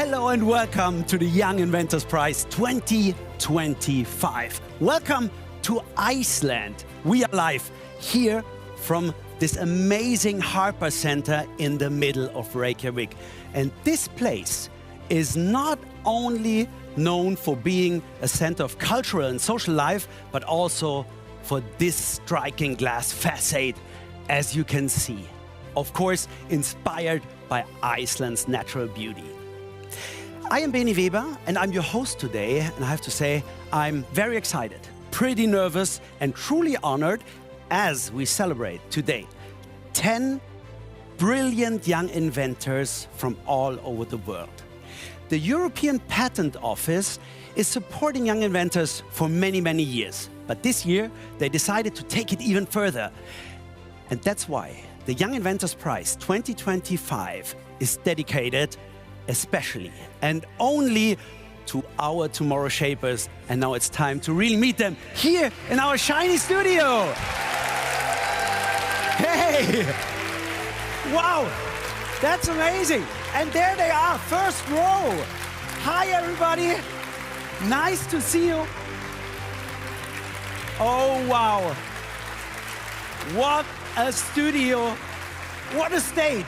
Hello and welcome to the Young Inventors Prize 2025. Welcome to Iceland. We are live here from this amazing harbor center in the middle of Reykjavik. And this place is not only known for being a center of cultural and social life, but also for this striking glass facade, as you can see. Of course, inspired by Iceland's natural beauty. I am Benny Weber, and I'm your host today, and I have to say, I'm very excited, pretty nervous, and truly honored as we celebrate today 10 brilliant young inventors from all over the world. The European Patent Office is supporting young inventors for many, many years, but this year they decided to take it even further. And that's why the Young Inventors Prize 2025 is dedicated especially and only to our tomorrow shapers. And now it's time to really meet them here in our shiny studio. Hey! Wow! That's amazing. And there they are, first row. Hi, everybody. Nice to see you. Oh, wow. What a studio. What a stage.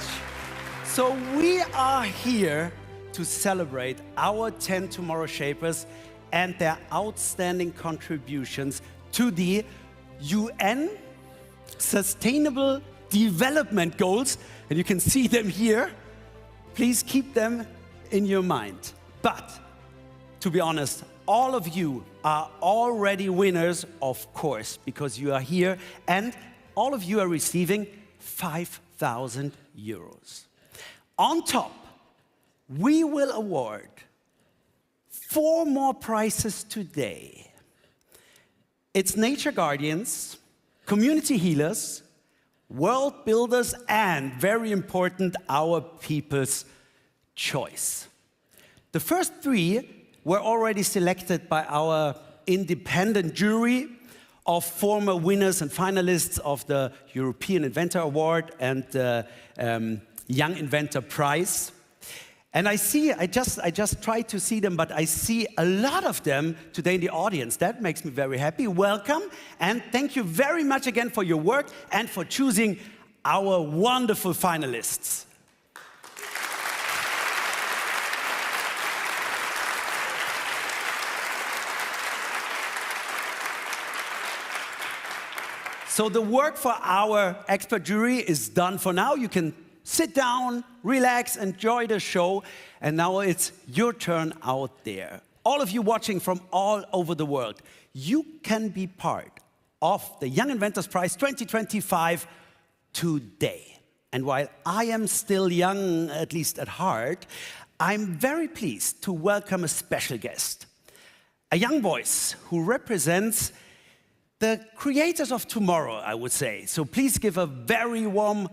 So we are here to celebrate our 10 tomorrow shapers and their outstanding contributions to the UN Sustainable Development Goals. And you can see them here. Please keep them in your mind. But to be honest, all of you are already winners, of course, because you are here, and all of you are receiving 5,000 euros. On top, we will award 4 more prizes today. It's Nature Guardians, Community Healers, World Builders, and, very important, Our People's Choice. The first 3 were already selected by our independent jury of former winners and finalists of the European Inventor Award and the Young Inventor Prize. And I just tried to see them, but I see a lot of them today in the audience. That makes me very happy. Welcome, and thank you very much again for your work and for choosing our wonderful finalists. So the work for our expert jury is done for now. You can sit down, relax, enjoy the show. And now it's your turn out there. All of you watching from all over the world, you can be part of the Young Inventors Prize 2025 today. And while I am still young, at least at heart, I'm very pleased to welcome a special guest. A young voice who represents the creators of tomorrow, I would say. So please give a very warm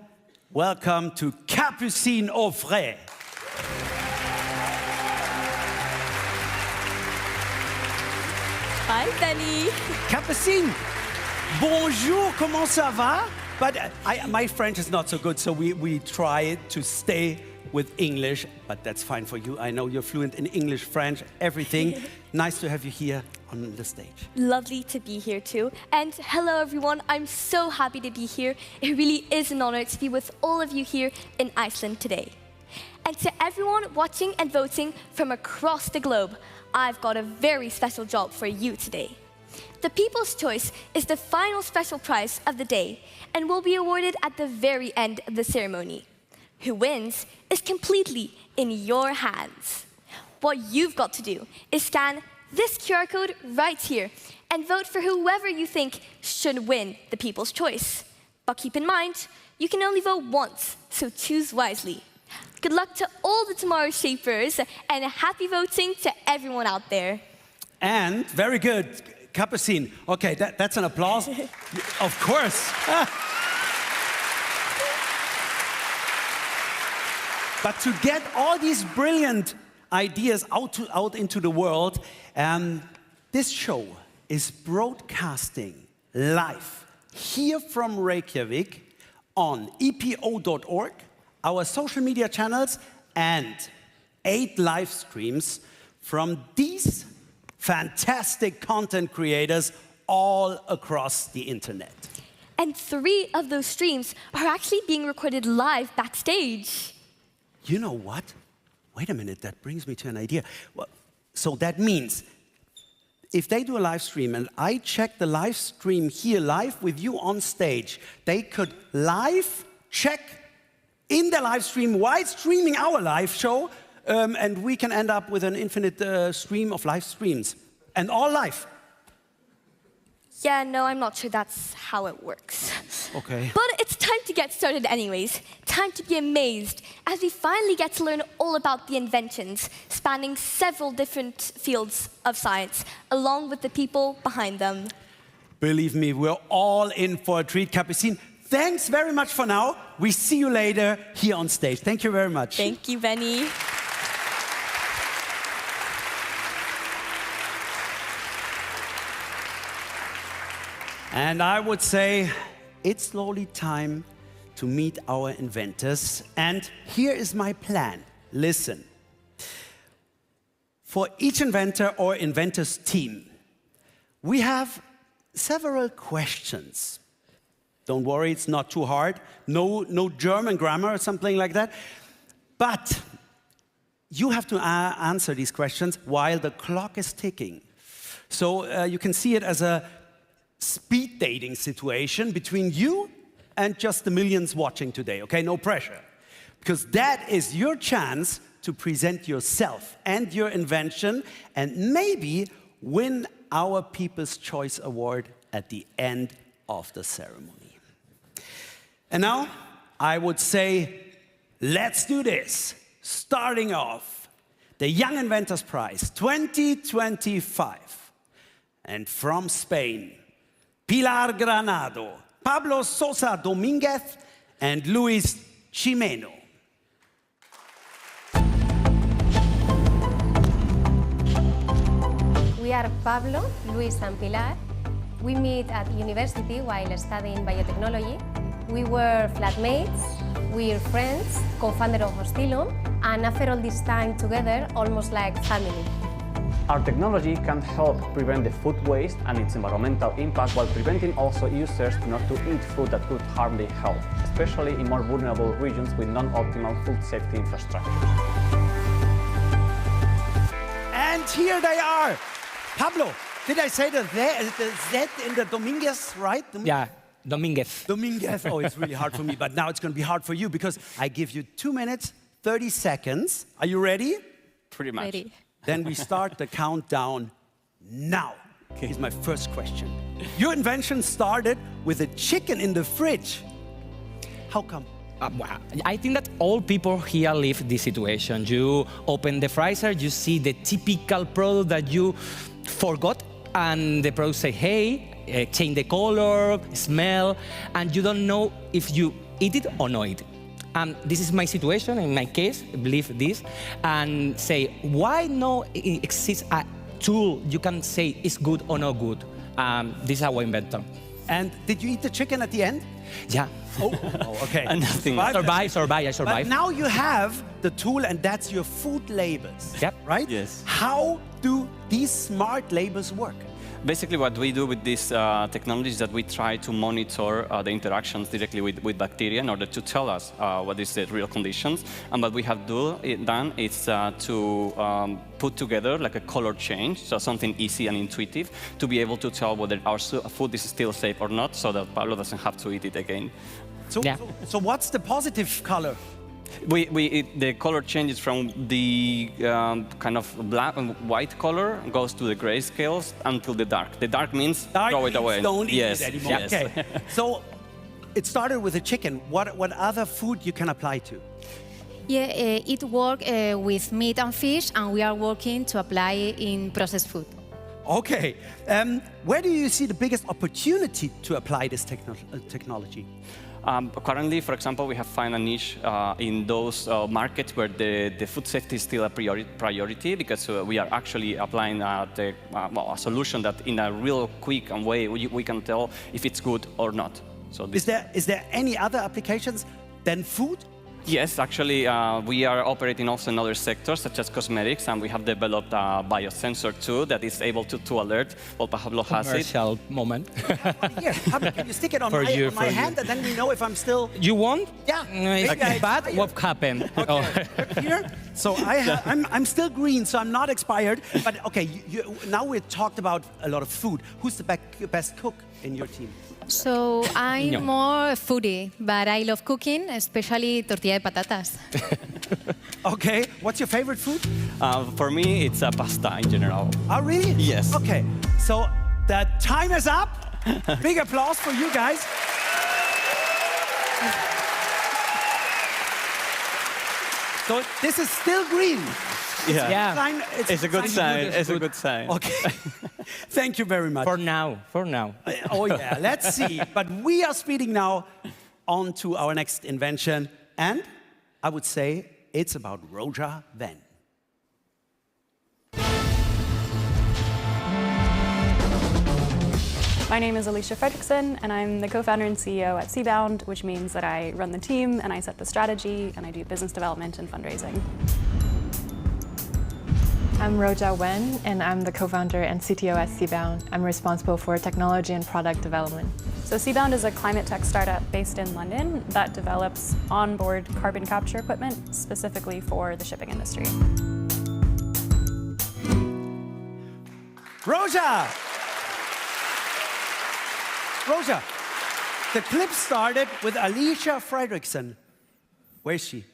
welcome to Capucine Offray. Hi, Benny. Capucine, bonjour, comment ça va? But my French is not so good, so we try to stay with English, but that's fine for you. I know you're fluent in English, French, everything. Nice to have you here on the stage. Lovely to be here too. And hello everyone, I'm so happy to be here. It really is an honor to be with all of you here in Iceland today. And to everyone watching and voting from across the globe, I've got a very special job for you today. The People's Choice is the final special prize of the day and will be awarded at the very end of the ceremony. Who wins is completely in your hands. What you've got to do is scan this QR code right here and vote for whoever you think should win the People's Choice. But keep in mind, you can only vote once, so choose wisely. Good luck to all the tomorrow shapers and happy voting to everyone out there. And very good, Capucine. Okay, that's an applause. Of course. But to get all these brilliant ideas out into the world, this show is broadcasting live here from Reykjavik on epo.org, our social media channels, and 8 live streams from these fantastic content creators all across the internet. And 3 of those streams are actually being recorded live backstage. You know what? Wait a minute, that brings me to an idea. Well, so that means if they do a live stream and I check the live stream here live with you on stage, they could live check in the live stream while streaming our live show, and we can end up with an infinite stream of live streams, and all live. Yeah, no, I'm not sure that's how it works. Okay. But it's time to get started anyways. Time to be amazed as we finally get to learn all about the inventions spanning several different fields of science, along with the people behind them. Believe me, we're all in for a treat. Capucine, thanks very much for now. We see you later here on stage. Thank you very much. Thank you, Benny. And I would say it's slowly time to meet our inventors. And here is my plan. Listen. For each inventor or inventors team, we have several questions. Don't worry, it's not too hard. No German grammar or something like that. But you have to answer these questions while the clock is ticking. So you can see it as a speed dating situation between you and just the millions watching today, okay? No pressure. Because that is your chance to present yourself and your invention and maybe win our People's Choice Award at the end of the ceremony. And now, I would say, let's do this. Starting off, the Young Inventors Prize 2025. And from Spain, Pilar Granado, Pablo Sosa Dominguez, and Luis Chimeno. We are Pablo, Luis, and Pilar. We met at university while studying biotechnology. We were flatmates, we're friends, co-founder of Hostilum, and after all this time together, almost like family. Our technology can help prevent the food waste and its environmental impact while preventing also users not to eat food that could harm their health, especially in more vulnerable regions with non-optimal food safety infrastructure. And here they are. Pablo, did I say the Z in the Dominguez, right? Yeah, Dominguez. Dominguez. Oh, it's really hard for me, but now it's going to be hard for you because I give you 2 minutes, 30 seconds. Are you ready? Pretty much. Ready. Then we start the countdown now. Okay. Here's my first question. Your invention started with a chicken in the fridge. How come? Well, I think that all people here live this situation. You open the freezer, you see the typical product that you forgot, and the product say, hey, change the color, smell, and you don't know if you eat it or not eat it. This is my situation, in my case, believe this, and say, why no exists a tool you can say is good or not good? This is our inventor. And did you eat the chicken at the end? Yeah. Oh, okay. And nothing. I survive. But now you have the tool, and that's your food labels. Yep. Right? Yes. How do these smart labels work? Basically, what we do with this technology is that we try to monitor the interactions directly with bacteria in order to tell us what is the real conditions. And what we have done is to put together like a color change, so something easy and intuitive, to be able to tell whether our food is still safe or not, so that Pablo doesn't have to eat it again. So what's the positive color? The color changes from the kind of black and white color, goes to the gray scales until the dark. The dark means throw it away. Don't eat yes. it anymore. Yes. Okay. So it started with a chicken. What other food you can apply to? Yeah, it works with meat and fish, and we are working to apply it in processed food. Okay. Where do you see the biggest opportunity to apply this technology? Currently, for example, we have found a niche in those markets where the food safety is still a priority because we are actually applying a solution that in a real quick way we can tell if it's good or not. So is there any other applications than food? Yes, actually, we are operating also in other sectors, such as cosmetics, and we have developed a biosensor too that is able to alert. Well, Pablo has it. Commercial moment. Here, can you stick it on For my, you, on my for you. hand, and then we know if I'm still... You won? Yeah. It's Maybe I bad. expired. What happened? Okay. Here, so I'm still green, so I'm not expired. But okay, now we talked about a lot of food. Who's the best cook in your team? So I'm No. more a foodie, but I love cooking, especially tortilla de patatas. Okay, what's your favorite food? For me, it's pasta in general. Oh, really? Yes. Okay, so the time is up. Big applause for you guys. So this is still green. Yeah. Yeah. It's a good sign. It's a good sign. Okay. Thank you very much. For now. For now. Oh yeah, let's see. But we are speeding now on to our next invention. And I would say it's about Roja Venn. My name is Alicia Fredrickson, and I'm the co-founder and CEO at Seabound, which means that I run the team, and I set the strategy, and I do business development and fundraising. I'm Roja Wen, and I'm the co-founder and CTO at Seabound. I'm responsible for technology and product development. So Seabound is a climate tech startup based in London that develops onboard carbon capture equipment specifically for the shipping industry. Roja! Roja, the clip started with Alicia Fredrickson. Where is she?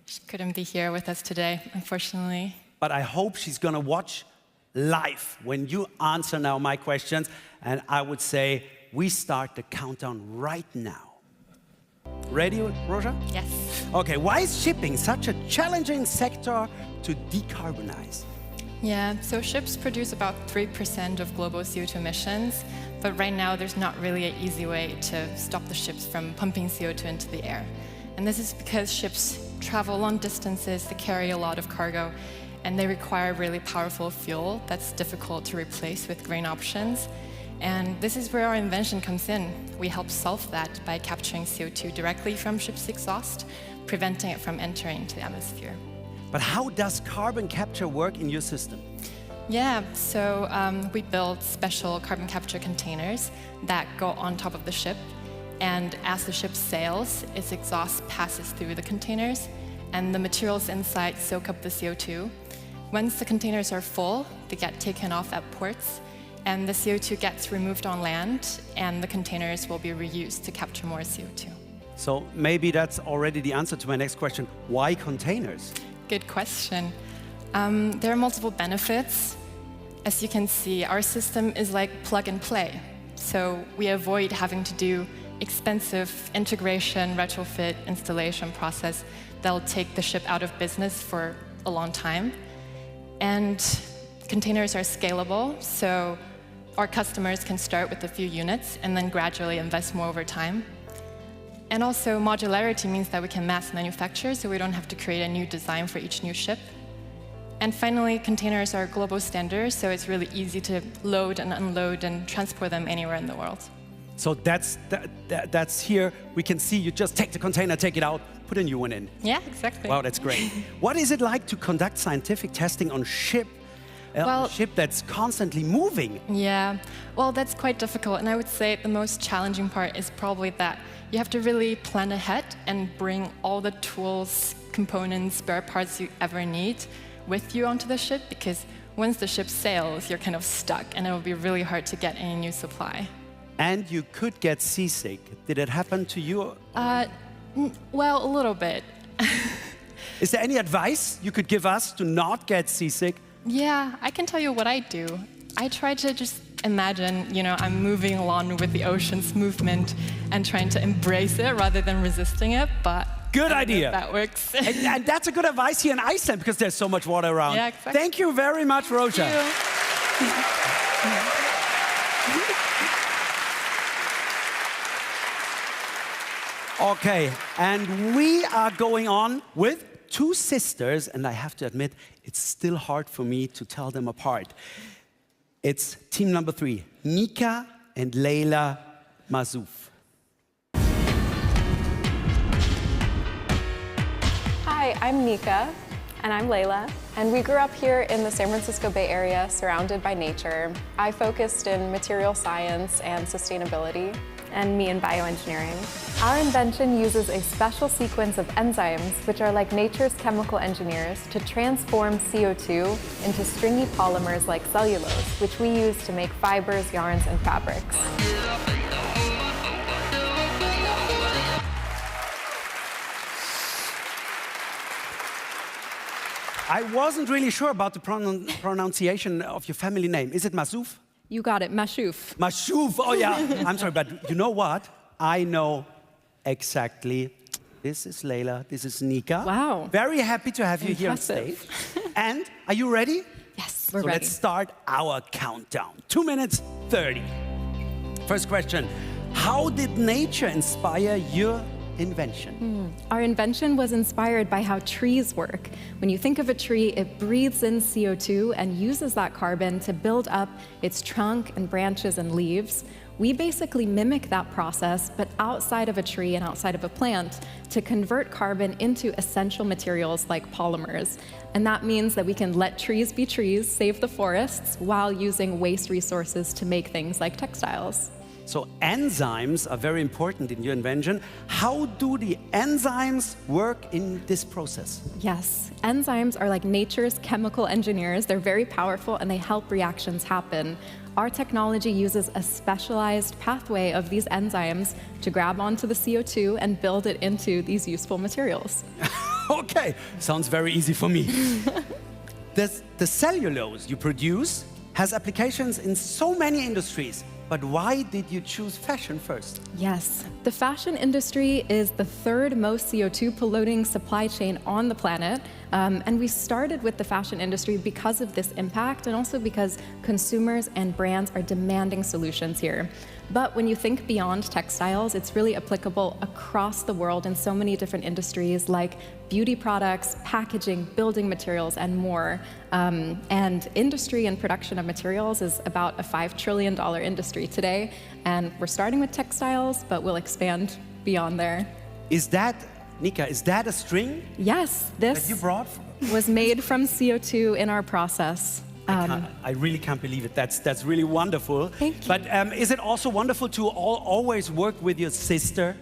She couldn't be here with us today, unfortunately. But I hope she's gonna watch live when you answer now my questions. And I would say we start the countdown right now. Ready, Roja? Yes. Okay, why is shipping such a challenging sector to decarbonize? Yeah, so ships produce about 3% of global CO2 emissions, but right now there's not really an easy way to stop the ships from pumping CO2 into the air. And this is because ships travel long distances to carry a lot of cargo, and they require really powerful fuel that's difficult to replace with green options. And this is where our invention comes in. We help solve that by capturing CO2 directly from ships' exhaust, preventing it from entering into the atmosphere. But how does carbon capture work in your system? Yeah, so we build special carbon capture containers that go on top of the ship. And as the ship sails, its exhaust passes through the containers, and the materials inside soak up the CO2. Once the containers are full, they get taken off at ports, and the CO2 gets removed on land, and the containers will be reused to capture more CO2. So maybe that's already the answer to my next question. Why containers? Good question. There are multiple benefits. As you can see, our system is like plug and play. So we avoid having to do expensive integration, retrofit, installation process that'll take the ship out of business for a long time. And containers are scalable, so our customers can start with a few units and then gradually invest more over time. And also, modularity means that we can mass manufacture, so we don't have to create a new design for each new ship. And finally, containers are global standards, so it's really easy to load and unload and transport them anywhere in the world. So that's here. We can see you just take the container, take it out, put a new one in. Yeah, exactly. Wow, that's great. What is it like to conduct scientific testing on a ship that's constantly moving? Yeah, well, that's quite difficult. And I would say the most challenging part is probably that you have to really plan ahead and bring all the tools, components, spare parts you ever need with you onto the ship, because once the ship sails, you're kind of stuck, and it will be really hard to get any new supply. And you could get seasick. Did it happen to you? Well, a little bit. Is there any advice you could give us to not get seasick? Yeah, I can tell you what I do. I try to just imagine, I'm moving along with the ocean's movement and trying to embrace it rather than resisting it, but good idea. That works. and that's a good advice here in Iceland because there's so much water around. Yeah, exactly. Thank you very much, Roja. Okay, and we are going on with two sisters, and I have to admit, it's still hard for me to tell them apart. It's team number 3, Nika and Leila Mazouf. I'm Nika. And I'm Layla. And we grew up here in the San Francisco Bay Area, surrounded by nature. I focused in material science and sustainability. And me in bioengineering. Our invention uses a special sequence of enzymes, which are like nature's chemical engineers, to transform CO2 into stringy polymers like cellulose, which we use to make fibers, yarns, and fabrics. I wasn't really sure about the pronunciation of your family name. Is it Masouf? You got it, Mashouf. Mashouf, oh yeah. I'm sorry, but you know what? I know exactly. This is Layla, this is Nika. Wow. Very happy to have you here on Impressive. stage. And are you ready? Yes, we're So ready. let's start our countdown. 2 minutes 30. First question. How did nature inspire your invention? Our invention was inspired by how trees work. When you think of a tree, it breathes in CO2 and uses that carbon to build up its trunk and branches and leaves. We basically mimic that process, but outside of a tree and outside of a plant, to convert carbon into essential materials like polymers. And that means that we can let trees be trees, save the forests, while using waste resources to make things like textiles. So enzymes are very important in your invention. How do the enzymes work in this process? Yes, enzymes are like nature's chemical engineers. They're very powerful and they help reactions happen. Our technology uses a specialized pathway of these enzymes to grab onto the CO2 and build it into these useful materials. Okay, sounds very easy for me. The cellulose you produce has applications in so many industries. But why did you choose fashion first? Yes, the fashion industry is the third most CO2 polluting supply chain on the planet. And we started with the fashion industry because of this impact and also because consumers and brands are demanding solutions here. But when you think beyond textiles, it's really applicable across the world in so many different industries like beauty products, packaging, building materials, and more. And industry and production of materials is about a $5 trillion industry today. And we're starting with textiles, but we'll expand beyond there. Is that, Nika, is that a string? Yes, That this you brought? was made from CO2 in our process. I really can't believe it. That's really wonderful. Thank you. But is it also wonderful to always work with your sister?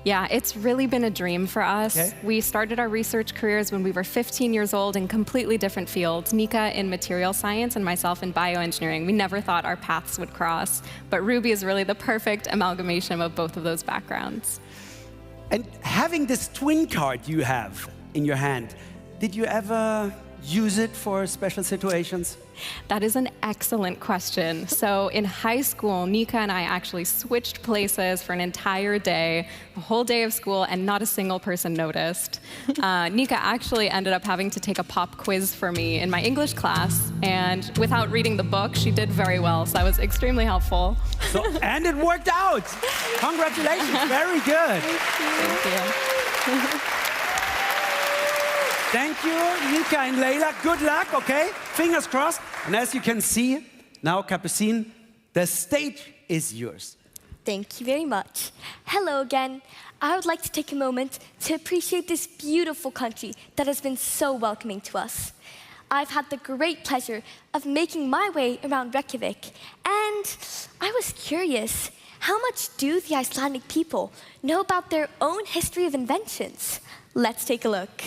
Yeah, it's really been a dream for us. Okay. We started our research careers when we were 15 years old in completely different fields. Nika in material science and myself in bioengineering. We never thought our paths would cross, but Ruby is really the perfect amalgamation of both of those backgrounds. And having this twin card you have in your hand, did you ever use it for special situations? That is an excellent question. So in high school, Nika and I actually switched places for an entire day, a whole day of school, and not a single person noticed. Nika actually ended up having to take a pop quiz for me in my English class, and without reading the book, she did very well, so that was extremely helpful. So, and it worked out! Congratulations, very good. Thank you. Thank you, Nika and Layla. Good luck, okay? Fingers crossed. And as you can see, now, Capucine, the stage is yours. Thank you very much. Hello again. I would like to take a moment to appreciate this beautiful country that has been so welcoming to us. I've had the great pleasure of making my way around Reykjavik, and I was curious, how much do the Icelandic people know about their own history of inventions? Let's take a look.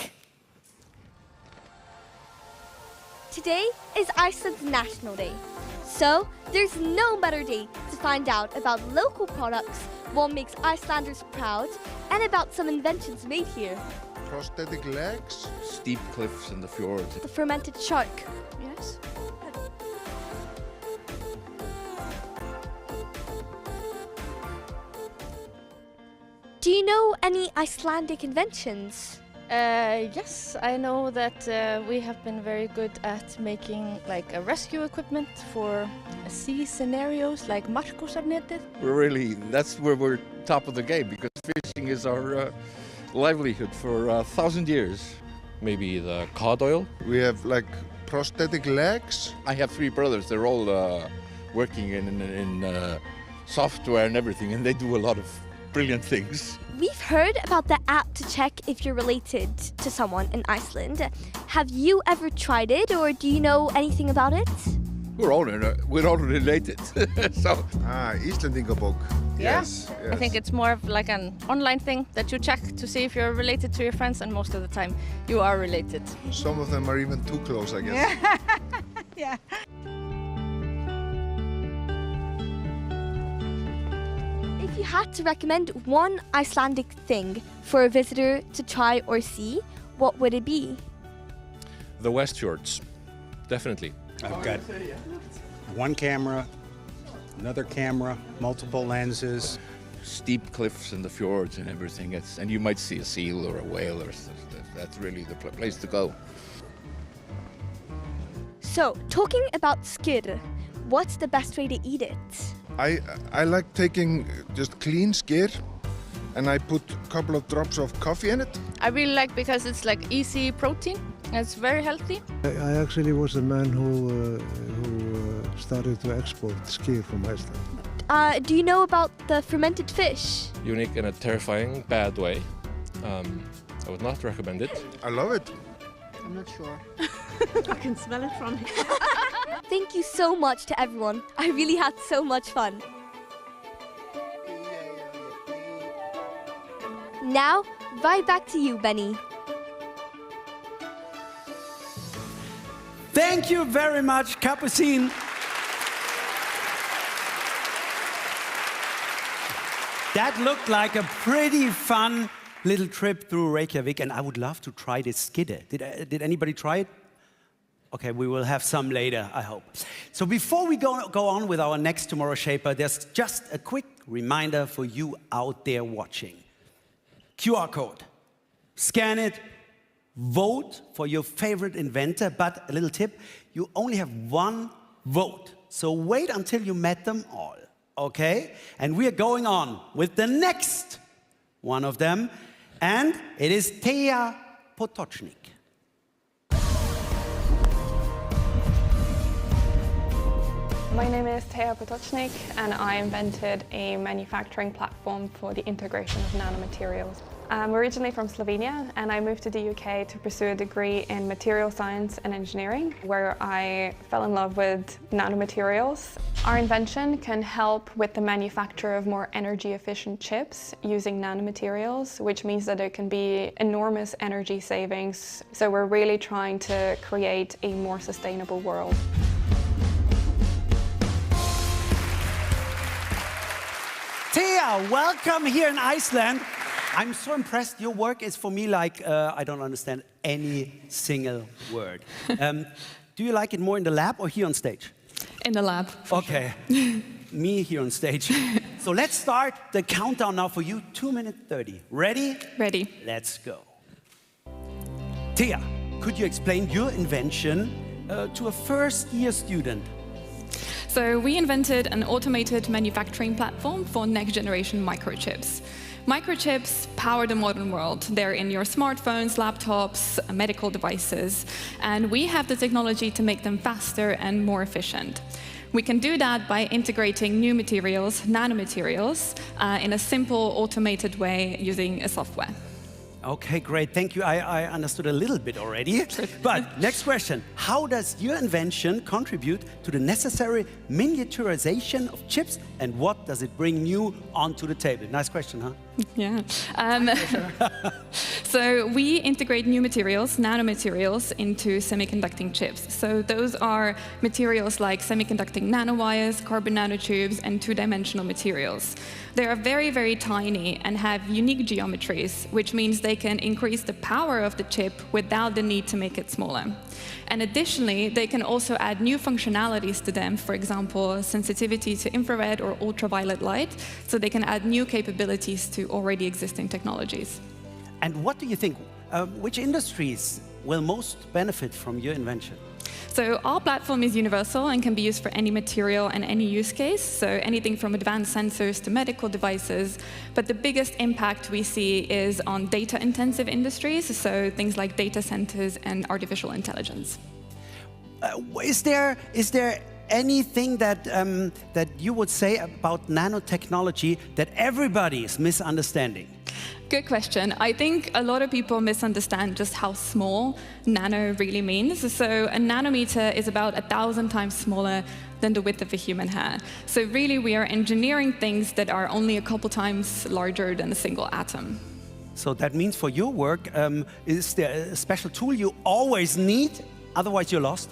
Today is Iceland's National Day, so there's no better day to find out about local products, what makes Icelanders proud, and about some inventions made here. Prosthetic legs. Steep cliffs in the fjord. The fermented shark. Yes? Do you know any Icelandic inventions? Yes, I know that we have been very good at making like a rescue equipment for sea scenarios like Markusarnetið. That's where we're top of the game because fishing is our livelihood for 1,000 years. Maybe the cod oil. We have like prosthetic legs. I have 3 brothers. They're all working in software and everything, and they do a lot of brilliant things. We've heard about the app to check if you're related to someone in Iceland. Have you ever tried it, or do you know anything about it? We're all related. So. Icelandingabók. Yeah. Yes. I think it's more of like an online thing that you check to see if you're related to your friends, and most of the time you are related. Some of them are even too close, I guess. Yeah. If you had to recommend one Icelandic thing for a visitor to try or see, what would it be? The West Fjords, definitely. I've got one camera, another camera, multiple lenses. Steep cliffs in the fjords and everything. And you might see a seal or a whale, or that's really the place to go. So, talking about skyr, what's the best way to eat it? I like taking just clean skyr and I put a couple of drops of coffee in it. I really like because it's like easy protein. It's very healthy. I actually was the man who started to export skyr from Iceland. Do you know about the fermented fish? Unique in a terrifying, bad way. I would not recommend it. I love it. I'm not sure. I can smell it from here. Thank you so much to everyone. I really had so much fun. Now, right back to you, Benny. Thank you very much, Capucine. That looked like a pretty fun little trip through Reykjavik, and I would love to try this skidder. Did anybody try it? Okay, we will have some later, I hope. So before we go on with our next Tomorrow Shaper, there's just a quick reminder for you out there watching. QR code. Scan it, vote for your favorite inventor, but a little tip, you only have one vote. So wait until you met them all, okay? And we are going on with the next one of them, and it is Thea Potocznik. My name is Thea Potocznik, and I invented a manufacturing platform for the integration of nanomaterials. I'm originally from Slovenia, and I moved to the UK to pursue a degree in material science and engineering, where I fell in love with nanomaterials. Our invention can help with the manufacture of more energy-efficient chips using nanomaterials, which means that there can be enormous energy savings. So we're really trying to create a more sustainable world. Thea, welcome here in Iceland. I'm so impressed. Your work is for me like, I don't understand any single word. Do you like it more in the lab or here on stage? In the lab. Okay. Me here on stage. So let's start the countdown now for you, 2 minutes 30. Ready? Ready. Let's go. Thea, could you explain your invention to a first-year student? So we invented an automated manufacturing platform for next-generation microchips. Microchips power the modern world. They're in your smartphones, laptops, medical devices, and we have the technology to make them faster and more efficient. We can do that by integrating new materials, nanomaterials, in a simple, automated way using a software. Okay, great. Thank you. I understood a little bit already. But next question. How does your invention contribute to the necessary miniaturization of chips, and what does it bring new onto the table? Nice question, huh? Yeah. So we integrate new materials, nanomaterials, into semiconducting chips. So those are materials like semiconducting nanowires, carbon nanotubes, and two-dimensional materials. They are very, very tiny and have unique geometries, which means they can increase the power of the chip without the need to make it smaller. And additionally, they can also add new functionalities to them, for example, sensitivity to infrared or ultraviolet light, so they can add new capabilities to already existing technologies. And what do you think, which industries will most benefit from your invention? So our platform is universal and can be used for any material and any use case, so anything from advanced sensors to medical devices. But the biggest impact we see is on data-intensive industries, so things like data centers and artificial intelligence. Is there anything that you would say about nanotechnology that everybody is misunderstanding? Good question. I think a lot of people misunderstand just how small nano really means. So a nanometer is about 1,000 times smaller than the width of a human hair. So really we are engineering things that are only a couple times larger than a single atom. So that means for your work, is there a special tool you always need? Otherwise you're lost?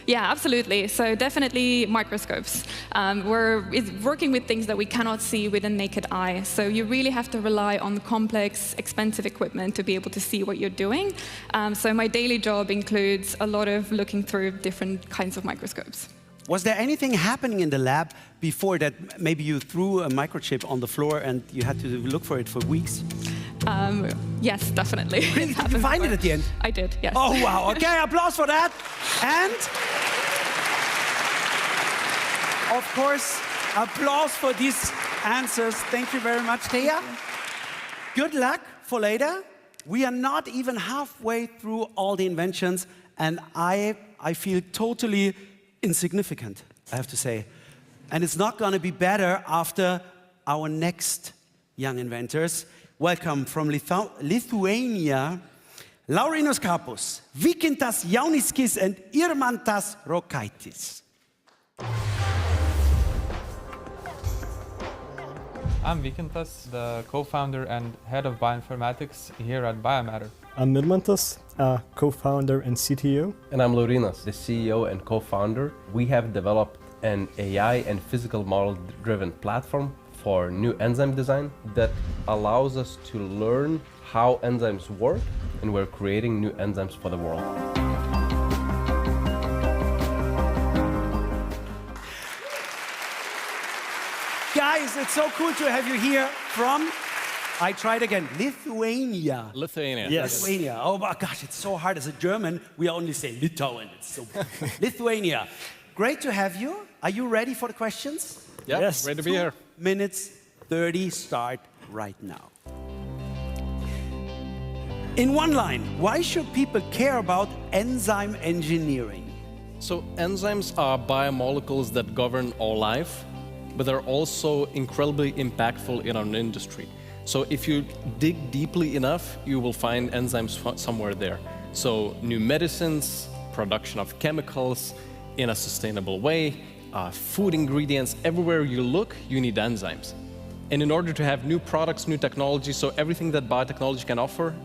Yeah, absolutely. So definitely microscopes. We're working with things that we cannot see with a naked eye. So you really have to rely on complex, expensive equipment to be able to see what you're doing. So my daily job includes a lot of looking through different kinds of microscopes. Was there anything happening in the lab before that maybe you threw a microchip on the floor and you had to look for it for weeks? Yes, definitely. Really? Did you find it at the end? I did, yes. Oh, wow. Okay, applause for that. And, of course, applause for these answers. Thank you very much, Thea. Good luck for later. We are not even halfway through all the inventions, and I feel totally insignificant, I have to say. And it's not going to be better after our next young inventors. Welcome from Lithuania, Laurinos Kapus, Vykintas Jauniskis, and Irmantas Rokaitis. I'm Vykintas, the co-founder and head of bioinformatics here at Biomatter. I'm Irmantas, co-founder and CTO. And I'm Laurinas, the CEO and co-founder. We have developed an AI and physical model-driven platform for new enzyme design that allows us to learn how enzymes work, and we're creating new enzymes for the world. Guys, it's so cool to have you here from, I tried again, Lithuania. Lithuania. Yes. Lithuania. Oh my gosh, it's so hard. As a German, we only say Litauen. It's so Lithuania. Great to have you. Are you ready for the questions? Yeah, yes. Ready to be here. 2 minutes 30 start right now. In one line, why should people care about enzyme engineering? So enzymes are biomolecules that govern our life, but they're also incredibly impactful in our industry. So if you dig deeply enough, you will find enzymes somewhere there. So new medicines, production of chemicals in a sustainable way, food ingredients, everywhere you look, you need enzymes. And in order to have new products, new technology, so everything that biotechnology can offer,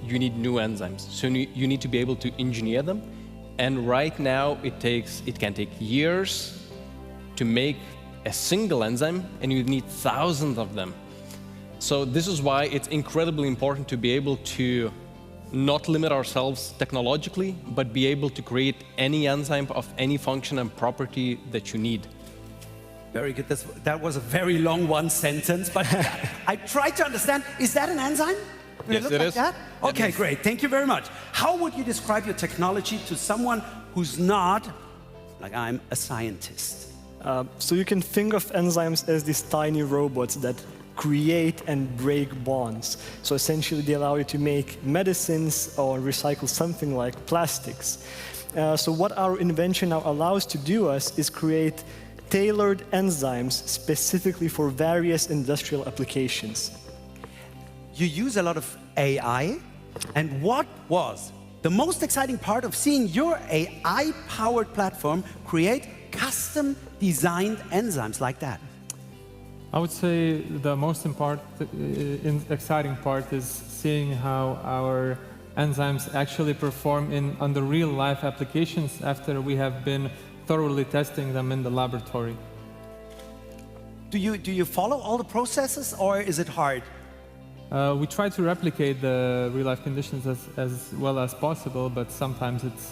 you need new enzymes. So you need to be able to engineer them. And right now, it can take years to make a single enzyme, and you need thousands of them. So this is why it's incredibly important to be able to not limit ourselves technologically, but be able to create any enzyme of any function and property that you need. Very good. That was a very long one sentence, but I tried to understand. Is that an enzyme? Yes, it is. That? Okay, great. Thank you very much. How would you describe your technology to someone who's not, like I'm, a scientist? So you can think of enzymes as these tiny robots that create and break bonds. So essentially they allow you to make medicines or recycle something like plastics. So what our invention now allows to do us is create tailored enzymes specifically for various industrial applications. You use a lot of AI, and what was the most exciting part of seeing your AI-powered platform create custom-designed enzymes like that? I would say the most exciting part is seeing how our enzymes actually perform under real-life applications after we have been thoroughly testing them in the laboratory. Do you follow all the processes, or is it hard? We try to replicate the real-life conditions as well as possible, but sometimes it's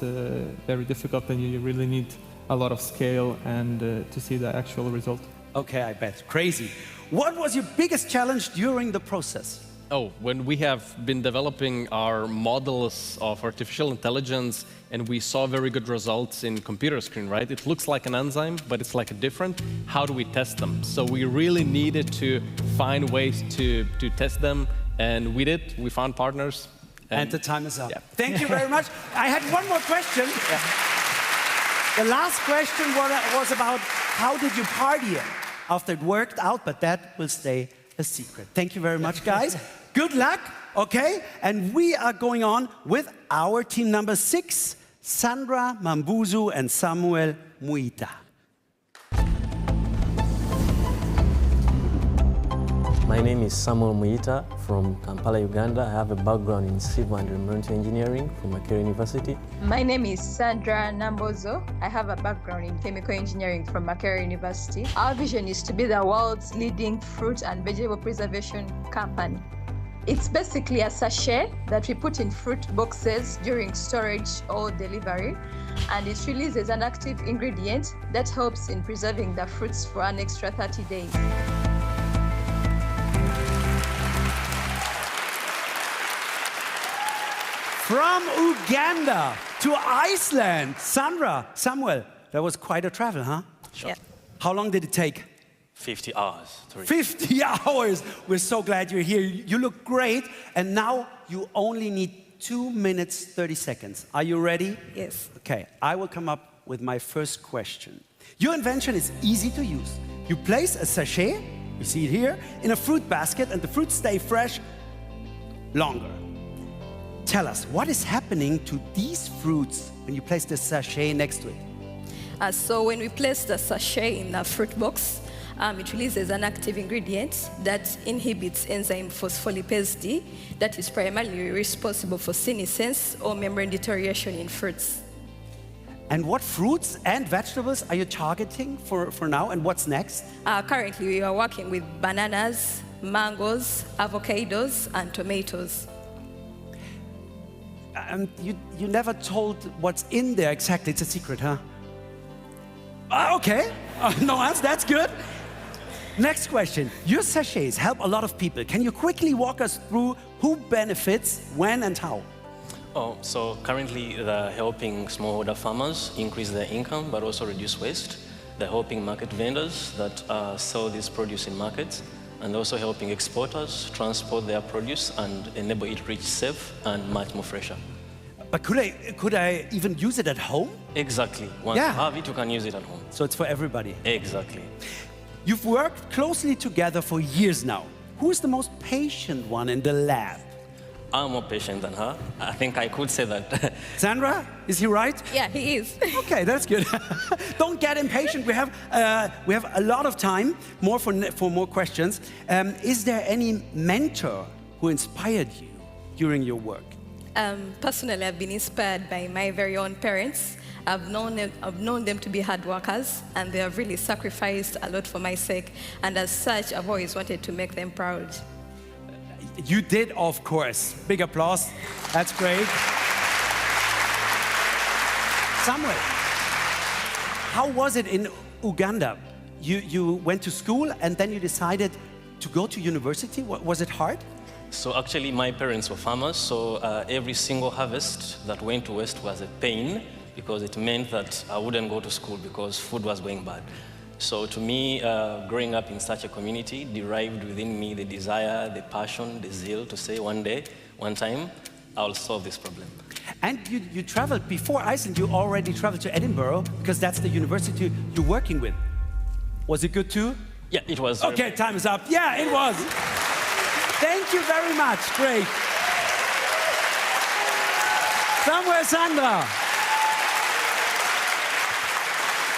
very difficult, and you really need a lot of scale and to see the actual result. Okay, I bet. Crazy. What was your biggest challenge during the process? Oh, when we have been developing our models of artificial intelligence and we saw very good results in computer screen, right? It looks like an enzyme, but it's like a different. How do we test them? So we really needed to find ways to test them, and we did. We found partners. And the time is up. Yeah. Thank you very much. I had one more question. The last question was about how did you party after it worked out, but that will stay a secret. Thank you very much, guys. Good luck, okay? And we are going on with our team number 6, Sandra Mambuzu and Samuel Muita. My name is Samuel Muita from Kampala, Uganda. I have a background in civil and environmental engineering from Makerere University. My name is Sandra Nambozo. I have a background in chemical engineering from Makerere University. Our vision is to be the world's leading fruit and vegetable preservation company. It's basically a sachet that we put in fruit boxes during storage or delivery, and it releases an active ingredient that helps in preserving the fruits for an extra 30 days. From Uganda to Iceland, Sandra, Samuel, that was quite a travel, huh? Sure. Yeah. How long did it take? 50 hours. 50 hours! We're so glad you're here. You look great, and now you only need 2 minutes, 30 seconds. Are you ready? Yes. Okay, I will come up with my first question. Your invention is easy to use. You place a sachet, you see it here, in a fruit basket, and the fruits stay fresh longer. Tell us, what is happening to these fruits when you place the sachet next to it? So when we place the sachet in the fruit box, it releases an active ingredient that inhibits enzyme phospholipase D that is primarily responsible for senescence or membrane deterioration in fruits. And what fruits and vegetables are you targeting for now, and what's next? Currently, we are working with bananas, mangoes, avocados, and tomatoes. You never told what's in there exactly. It's a secret, huh? Okay. No answer. That's good. Next question. Your sachets help a lot of people. Can you quickly walk us through who benefits, when, and how? Oh, so currently they're helping smallholder farmers increase their income, but also reduce waste. They're helping market vendors that sell this produce in markets, and also helping exporters transport their produce and enable it to reach safe and much more fresher. But could I even use it at home? Exactly. Once you have it, you can use it at home. So it's for everybody? Exactly. You've worked closely together for years now. Who is the most patient one in the lab? I'm more patient than her. I think I could say that. Sandra, is he right? Yeah, he is. Okay, that's good. Don't get impatient. We have a lot of time for more questions. Is there any mentor who inspired you during your work? Personally, I've been inspired by my very own parents. I've known them to be hard workers, and they have really sacrificed a lot for my sake. And as such, I've always wanted to make them proud. You did, of course. Big applause. That's great. Samuel, how was it in Uganda? You went to school and then you decided to go to university. Was it hard? So actually, my parents were farmers, so every single harvest that went to waste was a pain because it meant that I wouldn't go to school because food was going bad. So to me, growing up in such a community derived within me the desire, the passion, the zeal to say one day, one time, I'll solve this problem. And you traveled, before Iceland, you already traveled to Edinburgh because that's the university you're working with. Was it good too? Yeah, it was. Okay, time is up. Yeah, it was. Thank you very much. Great. Samuel, Sandra.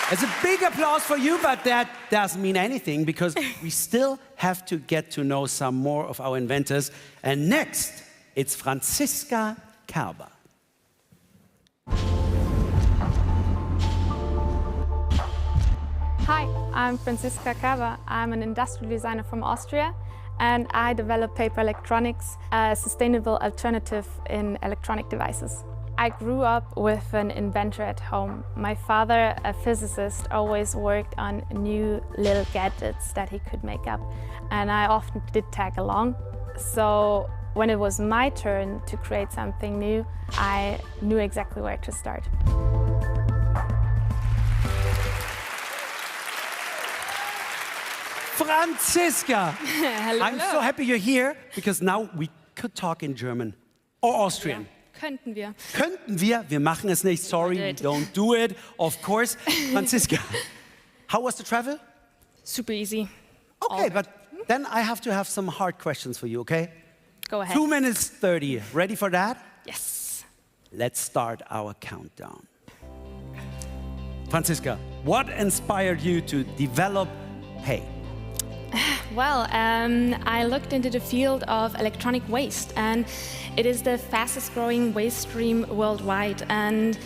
It's a big applause for you, but that doesn't mean anything because we still have to get to know some more of our inventors. And next, it's Franziska Kerber. Hi, I'm Franziska Kerber. I'm an industrial designer from Austria, and I develop paper electronics, a sustainable alternative in electronic devices. I grew up with an inventor at home. My father, a physicist, always worked on new little gadgets that he could make up, and I often did tag along. So when it was my turn to create something new, I knew exactly where to start. Franziska! Hello. I'm so happy you're here because now we could talk in German or Austrian. Yeah. Könnten wir. Könnten wir? Wir machen es nicht. Sorry, we don't do it. Of course. Franziska, how was the travel? Super easy. Okay, but then I have to have some hard questions for you, okay? Go ahead. 2 minutes 30. Ready for that? Yes. Let's start our countdown. Franziska, what inspired you to develop Hey? Well, I looked into the field of electronic waste, and it is the fastest growing waste stream worldwide. And